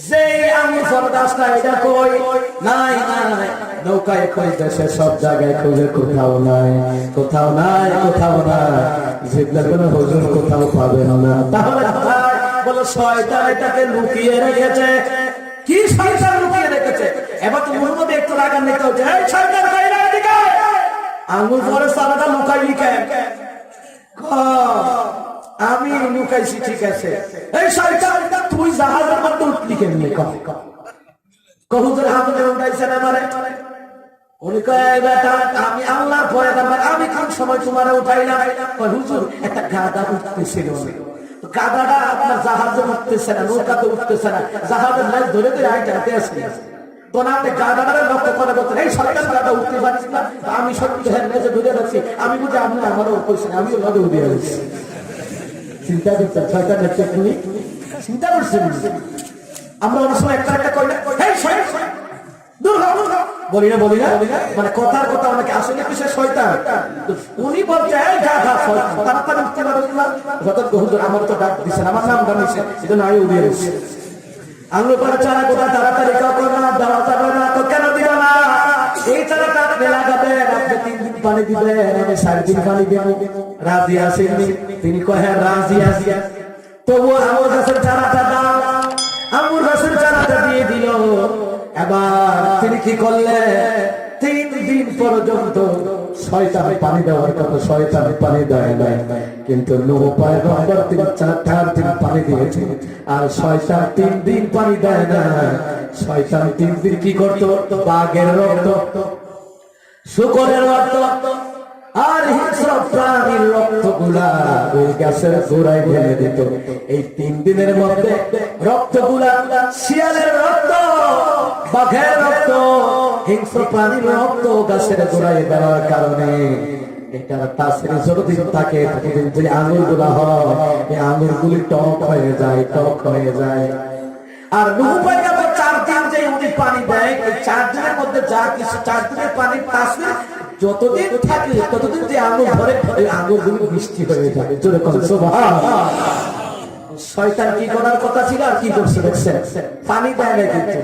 যে আমি ফরদাসটা এটা কই? নাই নাই, নৌকায় কই দেশে সব জায়গায় খুঁজে কোথাও নাই, কোথাও নাই, কোথাও নাই। জিবলা কোন হুজুর কোথাও পাবেন না। তাহলে বলো শয়তান এটাকে লুকিয়ে রেখেছে। কি শয়তান লুকিয়ে রেখেছে? এবার তো মুহাম্মদ একটু রাগান নিতে হচ্ছে, এই শয়তান কইরা এদিকে আঙ্গুল পরে সারাটা লুকাই লিখে আমি লুকাইছি, ঠিক আছে। এই শয়তান তুই জাহাজের মধ্যে উঠলি কেমনে? কহুদের হাতে উঠাইছেন আমারে। উনি কয় বেটা আমি আল্লাহর পরে আমি কোন সময় তোমারে উঠাইলাম? হুজুর একটা গাদা উঠতেছিল, গাদাটা আপনার জাহাজে উঠতেছে না, নৌকাতে উঠতেছে না, জাহাজের লেজ ধরে ধরে আইতে আছে। তো না আপনি গাদাটারে লক্ষ্য করে বলতেন, এই শয়তান গাদা উঠতে পারছিস না? আমি সত্যি লেজে ধরে রাখছি, আমি বুঝি আপনি আমারও কইছেন, আমিও লগে উঠে গেছি। চিন্তা করছেন শয়তানের টেকনিক? চিন্তা করছেন? আমরা অনেক সময় একটা একটা করি না, এই শয়তান দূর হ বলি না, বলি না, মানে কথার কথা অনেকে আসলে কি সে শয়তান? উনি বলছে এই গাধা শয়তান, তাড়াতাড়ি উঠতে পারবেন না। যত হুজুর আমার তো ডাক দিছেন, আমার নাম জানিয়েছেন, এজন্য আমি উড়িয়ে গেছি। আঙুল পরে চারা কোথা তাড়াতাড়ি কাউকে না দেওয়া যাবে না। তো কেন দিব না? এই চারাটা আপনি লাগাবেন, আপনি 3 দিন পানি দিবেন, আমি 4 দিন পানি দেব। রাজি আসেননি? তিনি কয় হ্যাঁ রাজি আছি। তবু আঙুর গাছের চারাটা দাও। আঙুর গাছের চারাটা দিয়ে দিল। এবার তিনি কি করলেন? 3 দিন পর্যন্ত শয়তান পানি দেওয়ার কথা, শয়তান পানি দেয় নাই, কিন্তু নূহ পয়গম্বর 4 দিন পানি দিয়েছে। আর শয়তান 3 দিন পানি দেয় না। শয়তান 3 দিন কি করতো? বাঘের রক্ত, শূকরের রক্ত আর হিংস্র প্রাণীর রক্ত গুলা ওই গাছের গোড়ায় ঢেলে দিত। এই 3 দিনের মধ্যে রক্ত গুলা শিয়ালের রক্ত, বাঘের রক্ত, হিংস্র প্রাণীর রক্ত গাছের গোড়ায় দেওয়ার কারণে এটার তাসির যতদিন থাকে ততদিন যে আঙুর গুলা হয়, এই আঙুর গুলি টক হয়ে যায়, টক হয়ে যায়। আর নূহ পয়গম্বর 4 দিন যে উনি পানি দেয়, এই 4 দিনের মধ্যে যা কিছু 4 দিনের পানির তাসির যতদিন থাকে ততদিন যে আঙুর ধরে ওই আঙুর গুলি মিষ্টি হয়ে যাবে। জোরে কোন সুবহানাল্লাহ। শয়তান কি করার কথা ছিল আর কি করছে দেখছেন? পানি দেয় না, কিন্তু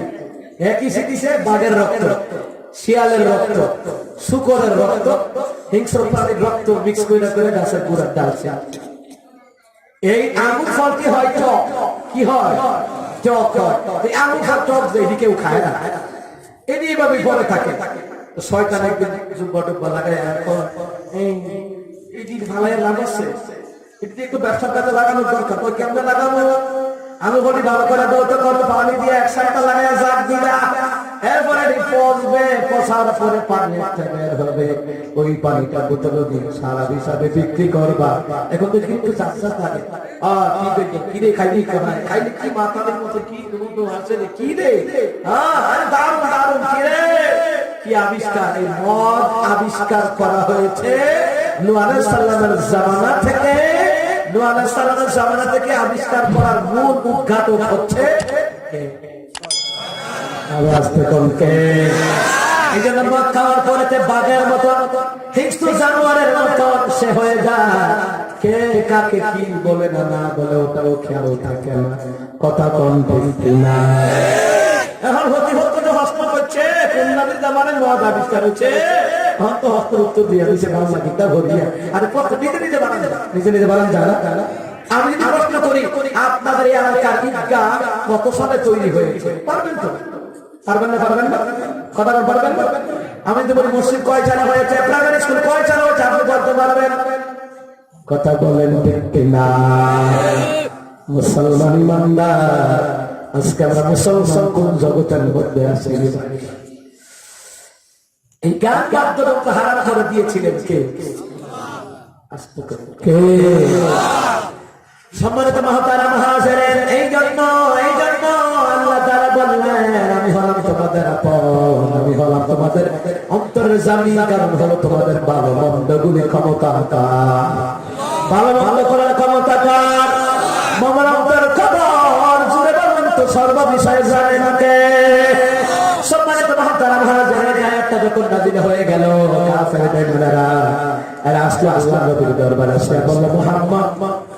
একই দিছে বাঘের রক্ত, শিয়ালের রক্ত, শূকরের রক্ত, হিংস্র প্রাণীর রক্ত মিক্স করে করে গাছের গোড়ায় ডালছে। এই আঙুর ফল কি হয়? টক। কি হয়? টক হয়। এই আঙুর ফল টক যে এটি কেউ খায় না, এটি এভাবে পরে থাকে। শয়তান একদিন জুব্বা লাগায় এটি ভালাই লাভ আছে, এটি একটু ব্যবসার কাজে লাগানোর দরকার। ওই কেমনে লাগাবো? আমি বলি ভালো করে দৌড়তে করবো, পানি দিয়ে 1 সপ্তাহ লাগাই জাগ দিবা, এরপরে পচবে, পচার পরে পানি বের হবে। ওই পানিটা বোতল দিয়ে সারা হিসাবে বিক্রি করবা। এখন তো কিন্তু চাষ লাগে। কি রে খাইলি খাইলি কি মাথার মতো কি আছে রে? কি রে দারুন দারুন, কি রে কি আবিষ্কার! এই মদ আবিষ্কার করা হয়েছে নূহ আলাইহিস সালামের জামানা থেকে। নূহ আলাইহিস সালামের জামানা থেকে আবিষ্কার করার মূল উদ্ঘাটক হচ্ছে এই জন্য মদ খাওয়ার পরে বাঘের মতো, হিংস্র জানোয়ারের মতো সে হয়ে যায়। কে কাকে কি বলে না না বলে ওটাও খেয়াল থাকে না। কথা কম ঠিক না। এখন হতে হতে হস্ত করছে কোন নবীর জামানায় মদ আবিষ্কার হচ্ছে। এখন তো হস্ত উত্তর দিয়ে দিচ্ছে বাংলা গীতা ভরিয়া। আরে প্রশ্ন নিজে নিজে বানান, নিজে নিজে বানান জানা। আমি যদি প্রশ্ন করি আপনাদের এই এলাকার ঈদগাহ কত সালে তৈরি হয়েছে? পারবেন তো? পারবেন না? পারবেন না? কথা পারবেন? আমি তো বলি মসজিদ কয় চালা হয়েছে, প্রাইমারি স্কুল কয় চালা হয়েছে, আপনি বলতে পারবেন? কথা বলেন ঠিক না? মুসলমান ইমানদার, আজকে আমরা মুসলমান কোন জগতের মধ্যে আছি? এই গান বাদ্যযন্ত্র হারাম করে দিয়েছিলেন কে? সম্মানিত মহতারা মহাজেরেন, এই জন্য আল্লাহ তাআলা বললেন আমি হলাম তোমাদের আপন, আমি হলাম তোমাদের অন্তরের জানি, কারণ হলো তোমাদের ভালো মন্দ গুলি ক্ষমতা কার, ভালো মন্দ করার ক্ষমতা কার? মনের অন্তর খবর জুড়ে বলেন তো সর্ব বিষয়ে জানে না কে? সম্মানিত মহতারাম হাজির, আয়াতটা যখন নাযিল হয়ে গেল, কাফেরদের মুনারা এরা আসলো আল্লাহর নবীর দরবারে, সে বলল মুহাম্মদ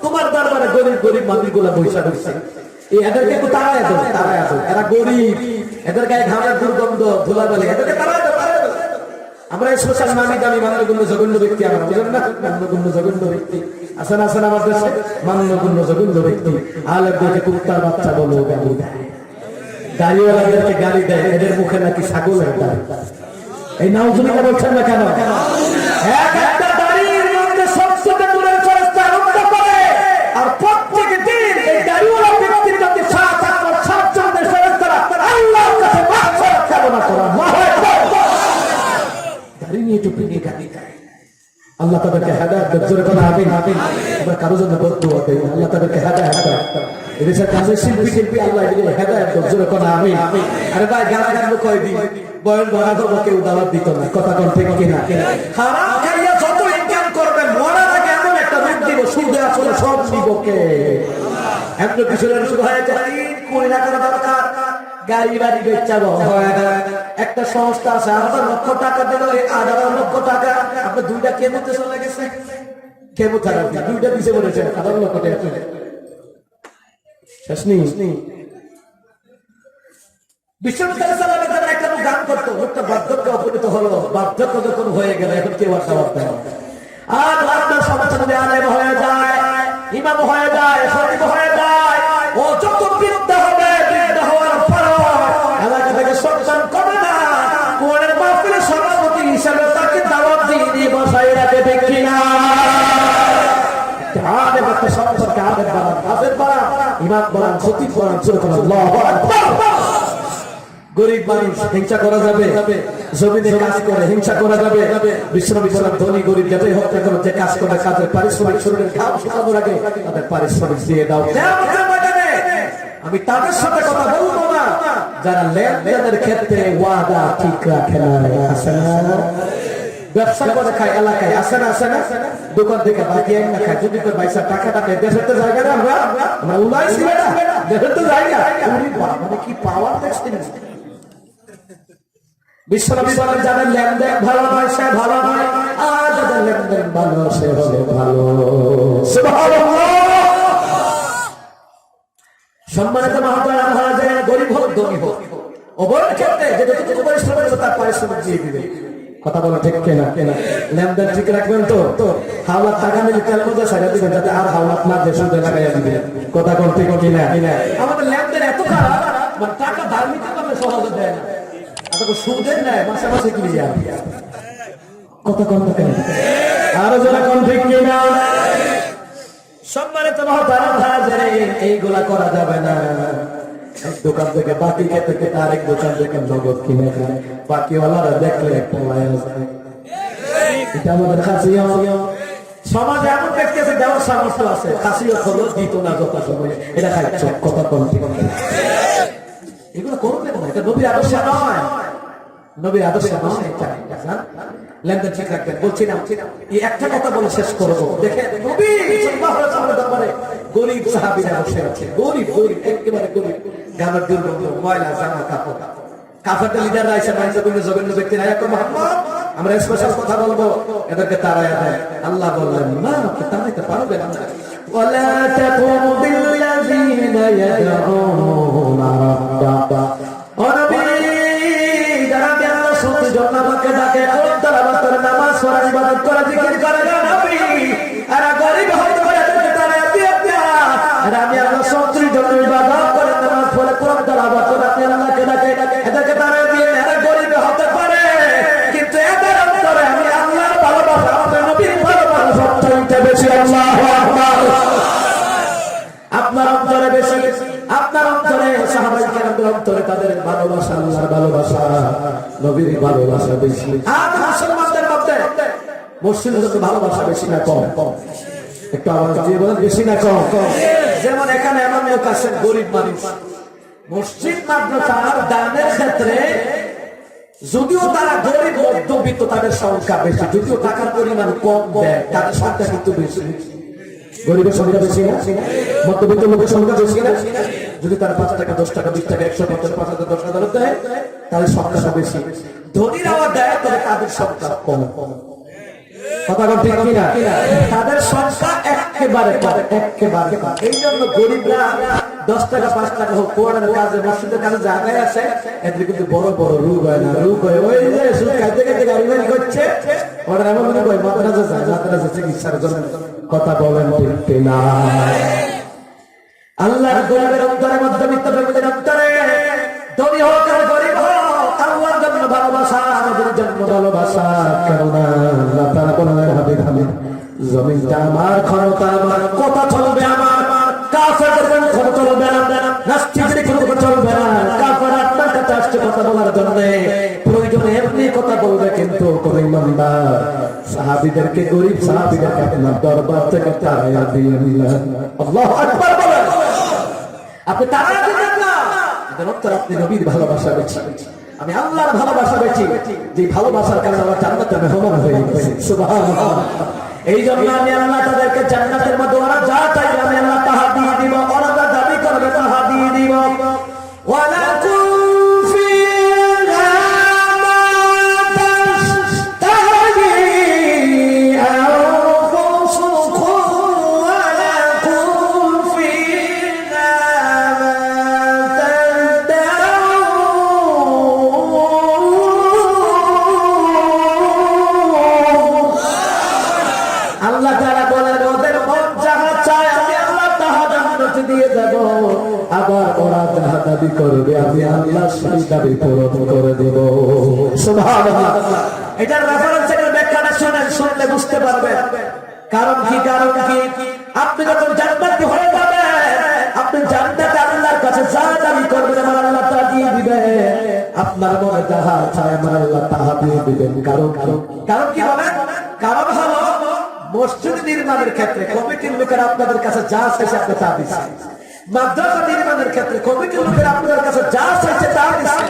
তোমার দরবারে গরিব গরিব মানুষগুলো বৈশা রয়েছে, এদেরকে একটু তাড়ায় দাও, তাড়ায় দাও, এরা গরিব, এদের গায়ে ঘামের দুর্গন্ধ ধুলাবালি, এদেরকে তাড়ায় দাও, তাড়ায় দাও। আমরা এই সোশ্যাল নামি দামি মান্যগণ্য জঘন্য ব্যক্তি, আমরা বুঝলেন না, মান্যগণ্য জঘন্য ব্যক্তি আসেন আসেন আমার দেশে, মান্যগণ্য জঘন্য ব্যক্তি আলেমদেরকে কুত্তার বাচ্চা বলো, গালি দেয়, গাড়িওয়ালাদেরকে গালি দেয়, এদের মুখে নাকি ছাগলের দাড়ি। এই নাউজুবিল্লাহ বলছেন না কেন? এক একটা দাড়ির মধ্যে সবচেয়ে দূরের ফেরেশতা রুদ্ধ করে, আর প্রত্যেক দিন এই দাড়িওয়ালা ব্যক্তির কাছে 7 জনের ফেরেশতারা আল্লাহর কাছে মাগফিরাত কামনা করে। আল্লাহু আকবার। দাড়ি নিয়ে টুপি নিয়ে গালি দেয়, আল্লাহ তাদেরকে হেদায়েত দেন, জোরে বলেন আমিন। আমরা কারো জন্য বদদুয়া করি, আল্লাহ তাদেরকে হেদায়েত দেন। এদেশের কাজে শিল্পী আল্লাহ এদিকে হেদায়েত দেন, জোরে বলেন আমিন। আরে ভাই গানা গানবো কয়দিন, বয়ন ভরা দেবো, কেউ দাওয়াত দিত না, কথা কোন ঠিক কিনা? হারাম খাইয়া যত ইনকাম করবেন, মরার আগে এমন একটা রূপ দিব, সুদে আসলে সব দিব কে? এমন কিছু শুরু হয়ে যায়, কোটি টাকার দরকার, গাড়ি বাড়ি বেচাবো, একটা সংস্থা আছে 8 লক্ষ টাকা দিল, 8 লক্ষ টাকা আপনার 2টা কেমোতে চলে গেছে, কেমোথেরাপি 2টা দিছে বলেছে 8 লক্ষ টাকা চলে শেষ নেই। বিশ্ববিদ্যালয় চালাবে তারা একটা গান করতো, লোকটা বার্ধক্য অপরিত হলো, বার্ধক্য যখন হয়ে গেল এখন কেউ আর খাবার দেয় না, আর আপনার সমাজে আলেম হয়ে যায়, ইমাম হয়ে যায়, খতিব হয়ে যায়, ও যত বৃদ্ধা হবে, বৃদ্ধা হওয়ার পরও এলাকা থেকে সন্তান কমে না, কোরআনের মাহফিলের সভাপতি হিসেবে তাকে দাওয়াত দিয়ে বসাই রাখে, ঠিক কিনা? আলেম একটা সম্পর্কে আলেম বানান, হাফেজ বানান, ইমাম বানান, খতিব বানান, আল্লাহু আকবার। গরিব মানুষ হিংসা করা যাবে, জমিনে কাজ করে হিংসা করা যাবে, বিশ্ববিদ্যালয়ের ধনী গরিব যাতে হত্যা করে, যে কাজ করে তাদের পারিশ্রমিক শরীরের ঘাম শুকানোর আগে তাদের পারিশ্রমিক দিয়ে দাও। আমি তাদের সাথে কথা বলবো না যারা লেনদেনের ক্ষেত্রে ওয়াদা ঠিক রাখে না, আছে না? ব্যবসা করে খায় এলাকায়, আছে না? আছে না? দোকান থেকে বাকি না খায়, যদি তোর পয়সা টাকাটা নেই, দেশের তো জায়গা না, আমরা উড়াইছি বেটা, দেশের তো জায়গা, মানে কি পাওয়ার দেখছেন? বিশ্ববিদ্যালয় যাদের লেনদেন ভালো নয় সে ভালো নয়, আর যাদের লেনদেন ভালো সে হলে ভালো। সুবহানাল্লাহ। সম্মানিত মহতারাম হাজির, গরিব হোক ধনী হোক, উভয়ের ক্ষেত্রে যে যতটুকু পরিশ্রম করবে তার পারিশ্রমিক দিয়ে দিবে, কথা বলা ঠিক কিনা? লেনদেন ঠিক রাখবেন তো, হাওলাত টাকা নিলে তেল মজা সাজা দিবেন, যাতে আর হাওলাত না দিয়ে সুদে লাগাইয়া দিবেন, কথা কোন ঠিক কিনা? আমাদের লেনদেন এত খারাপ, মানে টাকা ধার নিতে পারলে সহজে দেয় না, সুদের নেয় মাসে মাসে ক্লিয়ার, কথা কোন কেন? আরো যারা কোন ঠিক কিনা? সম্মানিত মহতারাম হাজির, এইগুলা করা যাবে না। এক দোকান থেকে বাকি খেতে খেতে আরেক দোকান থেকে নগদ কিনে খায়, বাকিওয়ালারা দেখলে পলায় যায়, এটা আমাদের খাসিয়ত। সমাজে এমন ব্যক্তি আছে দেওয়ার সামর্থ্য আছে, খাসিয়ত হলো দিত না যথা সময়ে, এটা খাইছ, কথা কোন ঠিক? এগুলো করবে না, এটা নবীর আদর্শ নয়, নবীর আদর্শ নয়। লেনদেন ঠিক রাখবেন। বলছিলাম এই একটা কথা বলে শেষ করবো, দেখেন নবী সাল্লাল্লাহু আলাইহি ওয়াসাল্লামের দরবারে গরিব সাহাবীরা বসে আছে, গরিব গরিব একেবারে গরিব, গামের দুর্গন্ধ, ময়লা জামা কাপড়, কাফেরদের লিডাররা এসে মাইজগুলো জঘন্য ব্যক্তিরা এখন মুহাম্মদ আমরা স্পেশাল কথা বলবো, এদেরকে তাড়ায়া দেয়। আল্লাহ বললেন না, আপনি তাড়াইতে পারবেন না। ওয়ালা তাকুমু বিল্লাযীনা ইয়াদউনা রাব্বাকা, ও নবী যারা আল্লাহ শুধু জন্নাতকে ডাকে, তারা মাত্র নামাজ পড়া, ইবাদত করা, জিকির করে না নবী, এরা গরিব হতে পারে, এদেরকে তাড়ায়া দিয়ে দেয়া। আর আমি আল্লাহ সন্তুষ্ট জন্য ইবাদত করে নামাজ পড়ে কোরআন তেলাওয়াত করে আপনি আল্লাহকে ডাকে, এদেরকে তাড়ায়া দিয়ে এরা গরিব হতে পারে, কিন্তু এদের অন্তরে আমি আল্লাহর ভালোবাসা, আপনার নবীর ভালোবাসা সবচেয়ে বেশি। আল্লাহু আকবার। আপনার অন্তরে বেশি, আপনার অন্তরে সাহাবায়ে কেরামদের অন্তরে তাদের ভালোবাসা, আল্লাহর ভালোবাসা, নবীর ভালোবাসা বেশি। আর মুসলমানদের মধ্যে মুসলিমদের ভালোবাসা বেশি না কম? একটু আওয়াজ দিয়ে বলেন, বেশি না কম? যেমন এখানে এমন লোক আছেন গরিব মানুষ, মসজিদ মাদ্রাসার দানের ক্ষেত্রে যদিও তারা গরিব মধ্যবিত্ত, তাদের সংখ্যা বেশি, যদিও টাকার পরিমাণ কম দেয়, তাদের সংখ্যা কিন্তু বেশি। গরিবের সংখ্যা বেশি না, মধ্যবিত্ত লোকের সংখ্যা বেশি না। যদি তারা 5 টাকা 10 টাকা 20 টাকা 150 5,000 10,000 দেয়, তাদের সংখ্যা বেশি। ধনীরাও দেয়, তবে তাদের সংখ্যা কম। কথা ঠিক কিনা? তাদের সংখ্যা একেবারে কম, একেবারে কম। এই জন্য গরিবরা 10 টাকা 5 টাকা হোক কোরআনের কাজে, মসজিদের কাজে জায়গায় আছে, এদের কিন্তু বড় বড় রোগ হয় না। রোগ হয় ওই যে সুদ খাইতে খাইতে গাড়ি বাড়ি করছে, ওরা এমন রোগ হয় মাদ্রাসা যায়, মাদ্রাসা চিকিৎসার জন্য। কথা বলেন ঠিক কিনা? আল্লাহর গরিবের অন্তরে, মধ্যবিত্ত ফ্যামিলির অন্তরে, ধনী হোক আর গরিব হোক, আল্লাহর জন্য ভালোবাসা, আমাদের জন্য ভালোবাসা। কেননা আল্লাহ তাআলা বলেন, হাবিব হাবিব, জমিনটা আমার, ক্ষমতা আমার, কথা চলবে আমার, কাফেরদের কথা চলবে না, নাস্তিকদের কথা চলবে না। কাফের আপনার কাছে আসছে কথা বলার জন্য, প্রয়োজনে এমনি কথা বলবে, কিন্তু কোন ইমানদার সাহাবীদেরকে, গরিব সাহাবীদেরকে আপনার দরবার থেকে তাড়িয়ে দিলেন। আল্লাহু আকবার বলেন। আপনি তাড়িয়ে দিলেন না, এর অর্থ আপনি নবীর ভালোবাসা বেশি, আমি আল্লাহর ভালোবাসা বেশি, যে ভালোবাসার কারণে আমরা জান্নাতের মেহমান হয়ে গেছি। সুবহানাল্লাহ। এই জন্য আমি আল্লাহ তাদেরকে জান্নাতের মধ্যে ওরা যা চাইবে আমি আল্লাহ তাহা দিয়ে দিব, ওরা যা দাবি করবে তাহা দিয়ে দিব। ওয়ালাকুম ফিহা মা তাশতাহি আনফুসুকুম ওয়ালাকুম ফিহা মা তাদাউন। আল্লাহ তাআলা বলেন, ওদের মন যাহা চায় আমি আল্লাহ তাহা জান্নাতে দিয়ে দেব, আবার ওরা যাহা দাবি করবে আমি আল্লাহ সেই দাবি পূরণ করে দেব। সুবহানাল্লাহ। এটার রেফারেন্স, এর ব্যাখ্যাটা শুনেন, শুনলে বুঝতে পারবেন। কারণ কি? কারণ কি? আপনি যখন জান্নাতি হয়ে যাবেন, আপনি জান্নাতে আল্লাহর কাছে যা দাবি করবেন আমার আল্লাহ তা দিয়ে দিবেন। আপনার মনে যাহা চায় আমার আল্লাহ তাহা দিয়ে দিবেন। কারণ কারণ কি বলেন? কারণ হলো মসজিদ নির্মাণের ক্ষেত্রে কমিটির লোকেরা আপনাদের কাছে যা চাইছে আপনি তা দিচ্ছেন। মাদ্রাসা নির্মাণের ক্ষেত্রে কমিটির লোকেরা আপনাদের কাছে যা চাইছে তা দিচ্ছেন।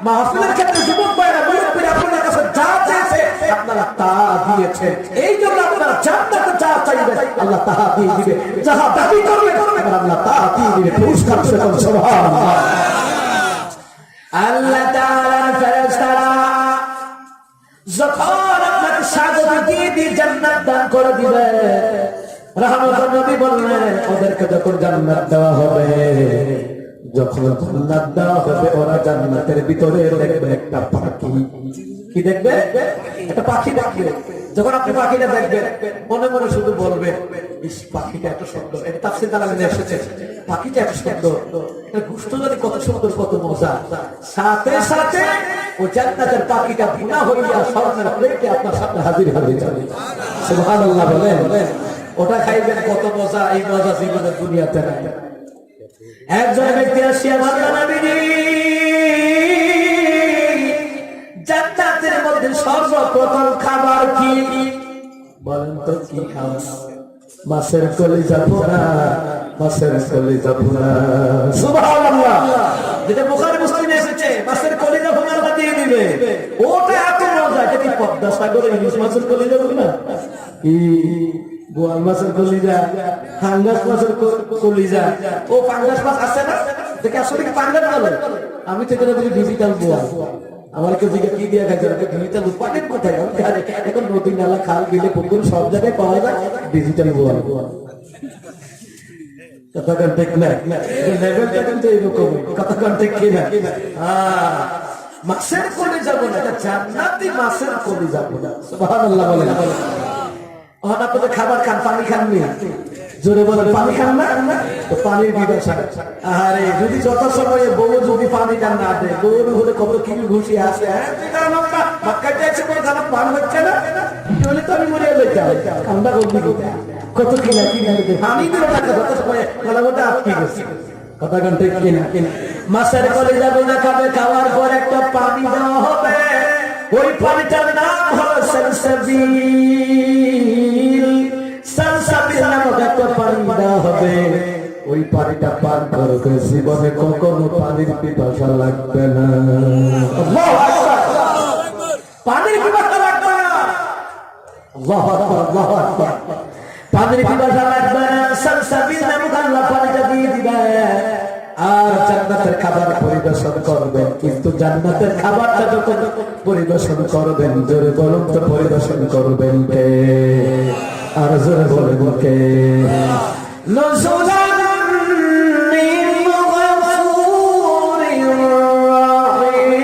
মাহফিলের ক্ষেত্রে যুবক ভাইরা মুরব্বীরা আপনাদের কাছে যা চাইছে আপনারা তা দিয়েছেন। এই জন্য আপনারা জান্নাতে যা চাইবেন আল্লাহ তাহা দিয়ে দিবে, যাহা দাবি করবেন আল্লাহ তাহা দিয়ে দিবে। পুরস্কার সেরকম। সুবহানাল্লাহ। আল্লাহ তাআলার ফেরেশতারা যখন আপনাকে স্বাগত দিয়ে জান্নাত দান করে দিবে, রাহমাতুল নবী বললেন, ওদেরকে যখন জান্নাত দেওয়া হবে, যখন জান্নাত দেওয়া হবে, ওরা জান্নাতের ভিতরে দেখবে একটা পাখি। কি দেখবে? একটা পাখি দেখবে। যখন আপনি পাখিটা দেখবেন মনে মনে শুধু বলবেন, ইস পাখিটা এত সুন্দর। এটা তাফসীর কালামে এসেছে, পাখিটা এত সুন্দর, এটা গোশত যদি কত সুন্দর, কত মজা। সাথে সাথে ও জান্নাতের পাখিটা বিনা হইয়া স্বর্ণের প্লেটে আপনার সামনে হাজির হয়ে যাবে। সুবহানাল্লাহ বলেন। ওটা খাইবেন, কত মজা। এই মজা জীবনের দুনিয়াতে নাই। একজন ব্যক্তি আসিয়া বললেন, নবীজি জান্নাতের মধ্যে সর্বপ্রথম খাবার কি? বলেন তো কি খাবার? মাছের কলিজা পোড়া, মাছের কলিজা পোড়া। সুবহানাল্লাহ। যেটা বুখারী মুসলিমে এসেছে, মাছের কলিজা পোড়া দিয়ে দিবে। ওটা এত মজা। এটা কি পদ্মা সাগরে ইলিশ মাছের কলিজা পোড়া? কি বোয়াল মাছের কলিজা, ফাঙ্গাস মাছের কলিজা। ও ফাঙ্গাস মাছ আছে না, দেখে আসলে কি ফাঙ্গাস বলে? আমি তো এটা বলি ডিজিটাল বোয়াল। আমার কেউ দিকে কি দিয়ে খাইছে, ডিজিটাল উৎপাদন কোথায়? এখন নদী নালা খাল বিলে পুকুর সব জায়গায় পাওয়া যায় ডিজিটাল বোয়াল। কথাটা ঠিক না? লেভেলটা কিন্তু এইরকম। কথাটা ঠিক কিনা? মাছের কলিজা বলে, এটা জান্নাতি মাছের কলিজা বলে। সুবহানাল্লাহ বলেন। আপনাদের খাবার খান, পানি খাননি? জোরে বলেন, পানি খান না? তো পানির বিবেচনা। আরে যদি যত সময়ে বউ যদি পানি খান না দেয়, বউর হলে কত কি ঘুষি আসে। পান হচ্ছে না, বলে তো আমি মরে যাই। ঠান্ডা কত কিনা কিনা পানি দিল না, যত সময় গলাটা আটকে গেছে। কথা গান ঠিক কিনা? মাছের কলিজা বলে খাবে, খাওয়ার পর একটা পানি দেওয়া হবে। ওই পানিটার নাম হলো সালসাবিল। সালসাবিল নামক একটা পানি দেওয়া হবে। ওই পানিটা পান করবে, জীবনে কখনো পানির পিপাসা লাগবে না। আল্লাহু আকবার। পানির পিপাসা লাগবে না। আল্লাহু আকবার, আল্লাহু আকবার। পানির পিপাসা লাগবে না, সালসাবিল নামক আল্লাহ পানিটা দিয়ে দিবেন। আর জান্নাতের খাবার পরিবেশন করবেন। কিন্তু জান্নাতের খাবারটা যখন পরিবেশন করবেন, জোরে বলুন তো পরিবেশন করবেন কে? আর জোরে বলুন কে? নজুলান মিন গফুরির রাহিম।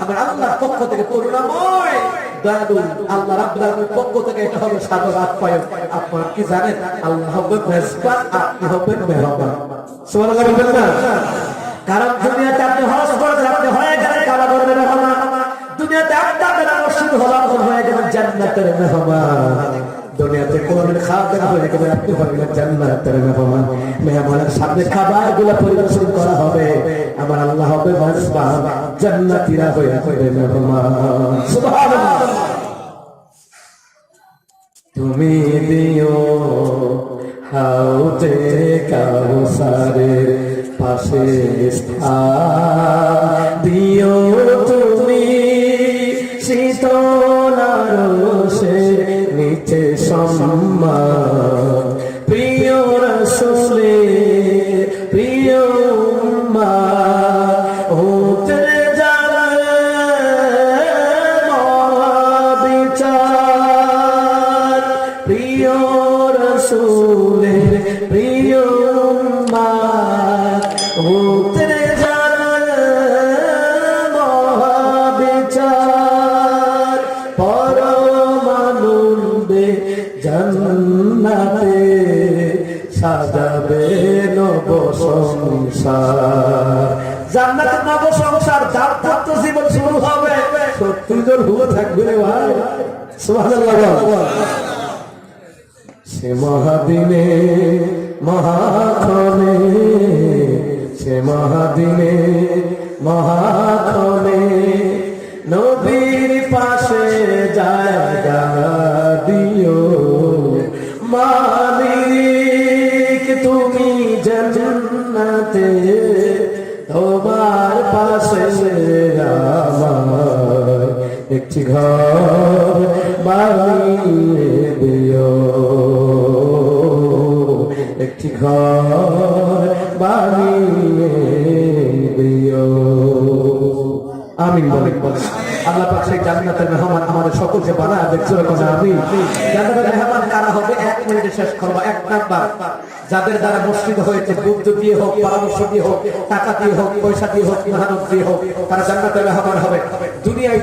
আমার আল্লাহর পক্ষ থেকে করুণাময় দয়ালু আল্লাহ রাব্বুল আলামিনের পক্ষ থেকে এটা হবে সাদর আপ্যায়ন। আপনারা কি জানেন? আল্লাহ হবে মেজবান, আপনি হবেন মেহমান। সুবহানাল্লাহ বলবেন না? কারণ দুনিয়াতে আপনি হজ করেন, আপনি হয়ে গেলেন কাবা করবেন মেহমান। দুনিয়াতে আপনাদের রশিদ হলাম হয়ে গেলেন জান্নাতের মেহমান। দুনিয়াতে কোরআন খাবেন হয়ে গেলেন আপনি হবেন জান্নাতের মেহমান। মেহমানের সামনে খাবারগুলো পরিবেশন করা হবে, আমার আল্লাহ হবে মেজবান, জান্নাতীরা হয়ে যাবে মেহমান। সুবহানাল্লাহ। তুমি দিও হাউজে কাউসারের পাশে স্থান, দিও তুমি শীতল আরশের নিচে সম্মান। প্রিয় রাসূলের প্রিয় উম্মাহ হতে যাবে মহাবিচার। প্রিয় রাসূলের প্রিয় উম্মাহ হতে যাবে মহাবিচার। পরমানন্দে জান্নাতে সাজাবে নব সংসার। জান্নাতের নব সংসার, দাম্পত্য জীবন শুরু হবে। 70 জন হুবো থাকবে রে ভাই। সুবহানাল্লাহ। সে মহাদিনে মহাক্ষণে, সে মহাদিনে মহাক্ষণে নবীর পাশে জায়গা দিও মালিক। তুমি জান্নাতে তোমার পাশে আমার একটি ঘর বানিয়ে দিও, একটি ঘর বানিয়ে দিও। আমিন বলেন। আল্লাহ পাক সেই জান্নাতের মেহমান আমাদের সকলকে বানায় দেখছরে কোন আমি। জান্নাতের মেহমান কারা হবে? 1 মিনিটে শেষ করব। 1 নাম্বার, যাদের দ্বারা মসজিদ হয়েছে, বুদ্ধ দিয়ে হোক, পরামর্শ দিয়ে হোক, টাকা দিয়ে হোক, পয়সা দিয়ে হোক, মেহনত দিয়ে হোক, তারা জান্নাতের মেহমান হবে। দুনিয়ায়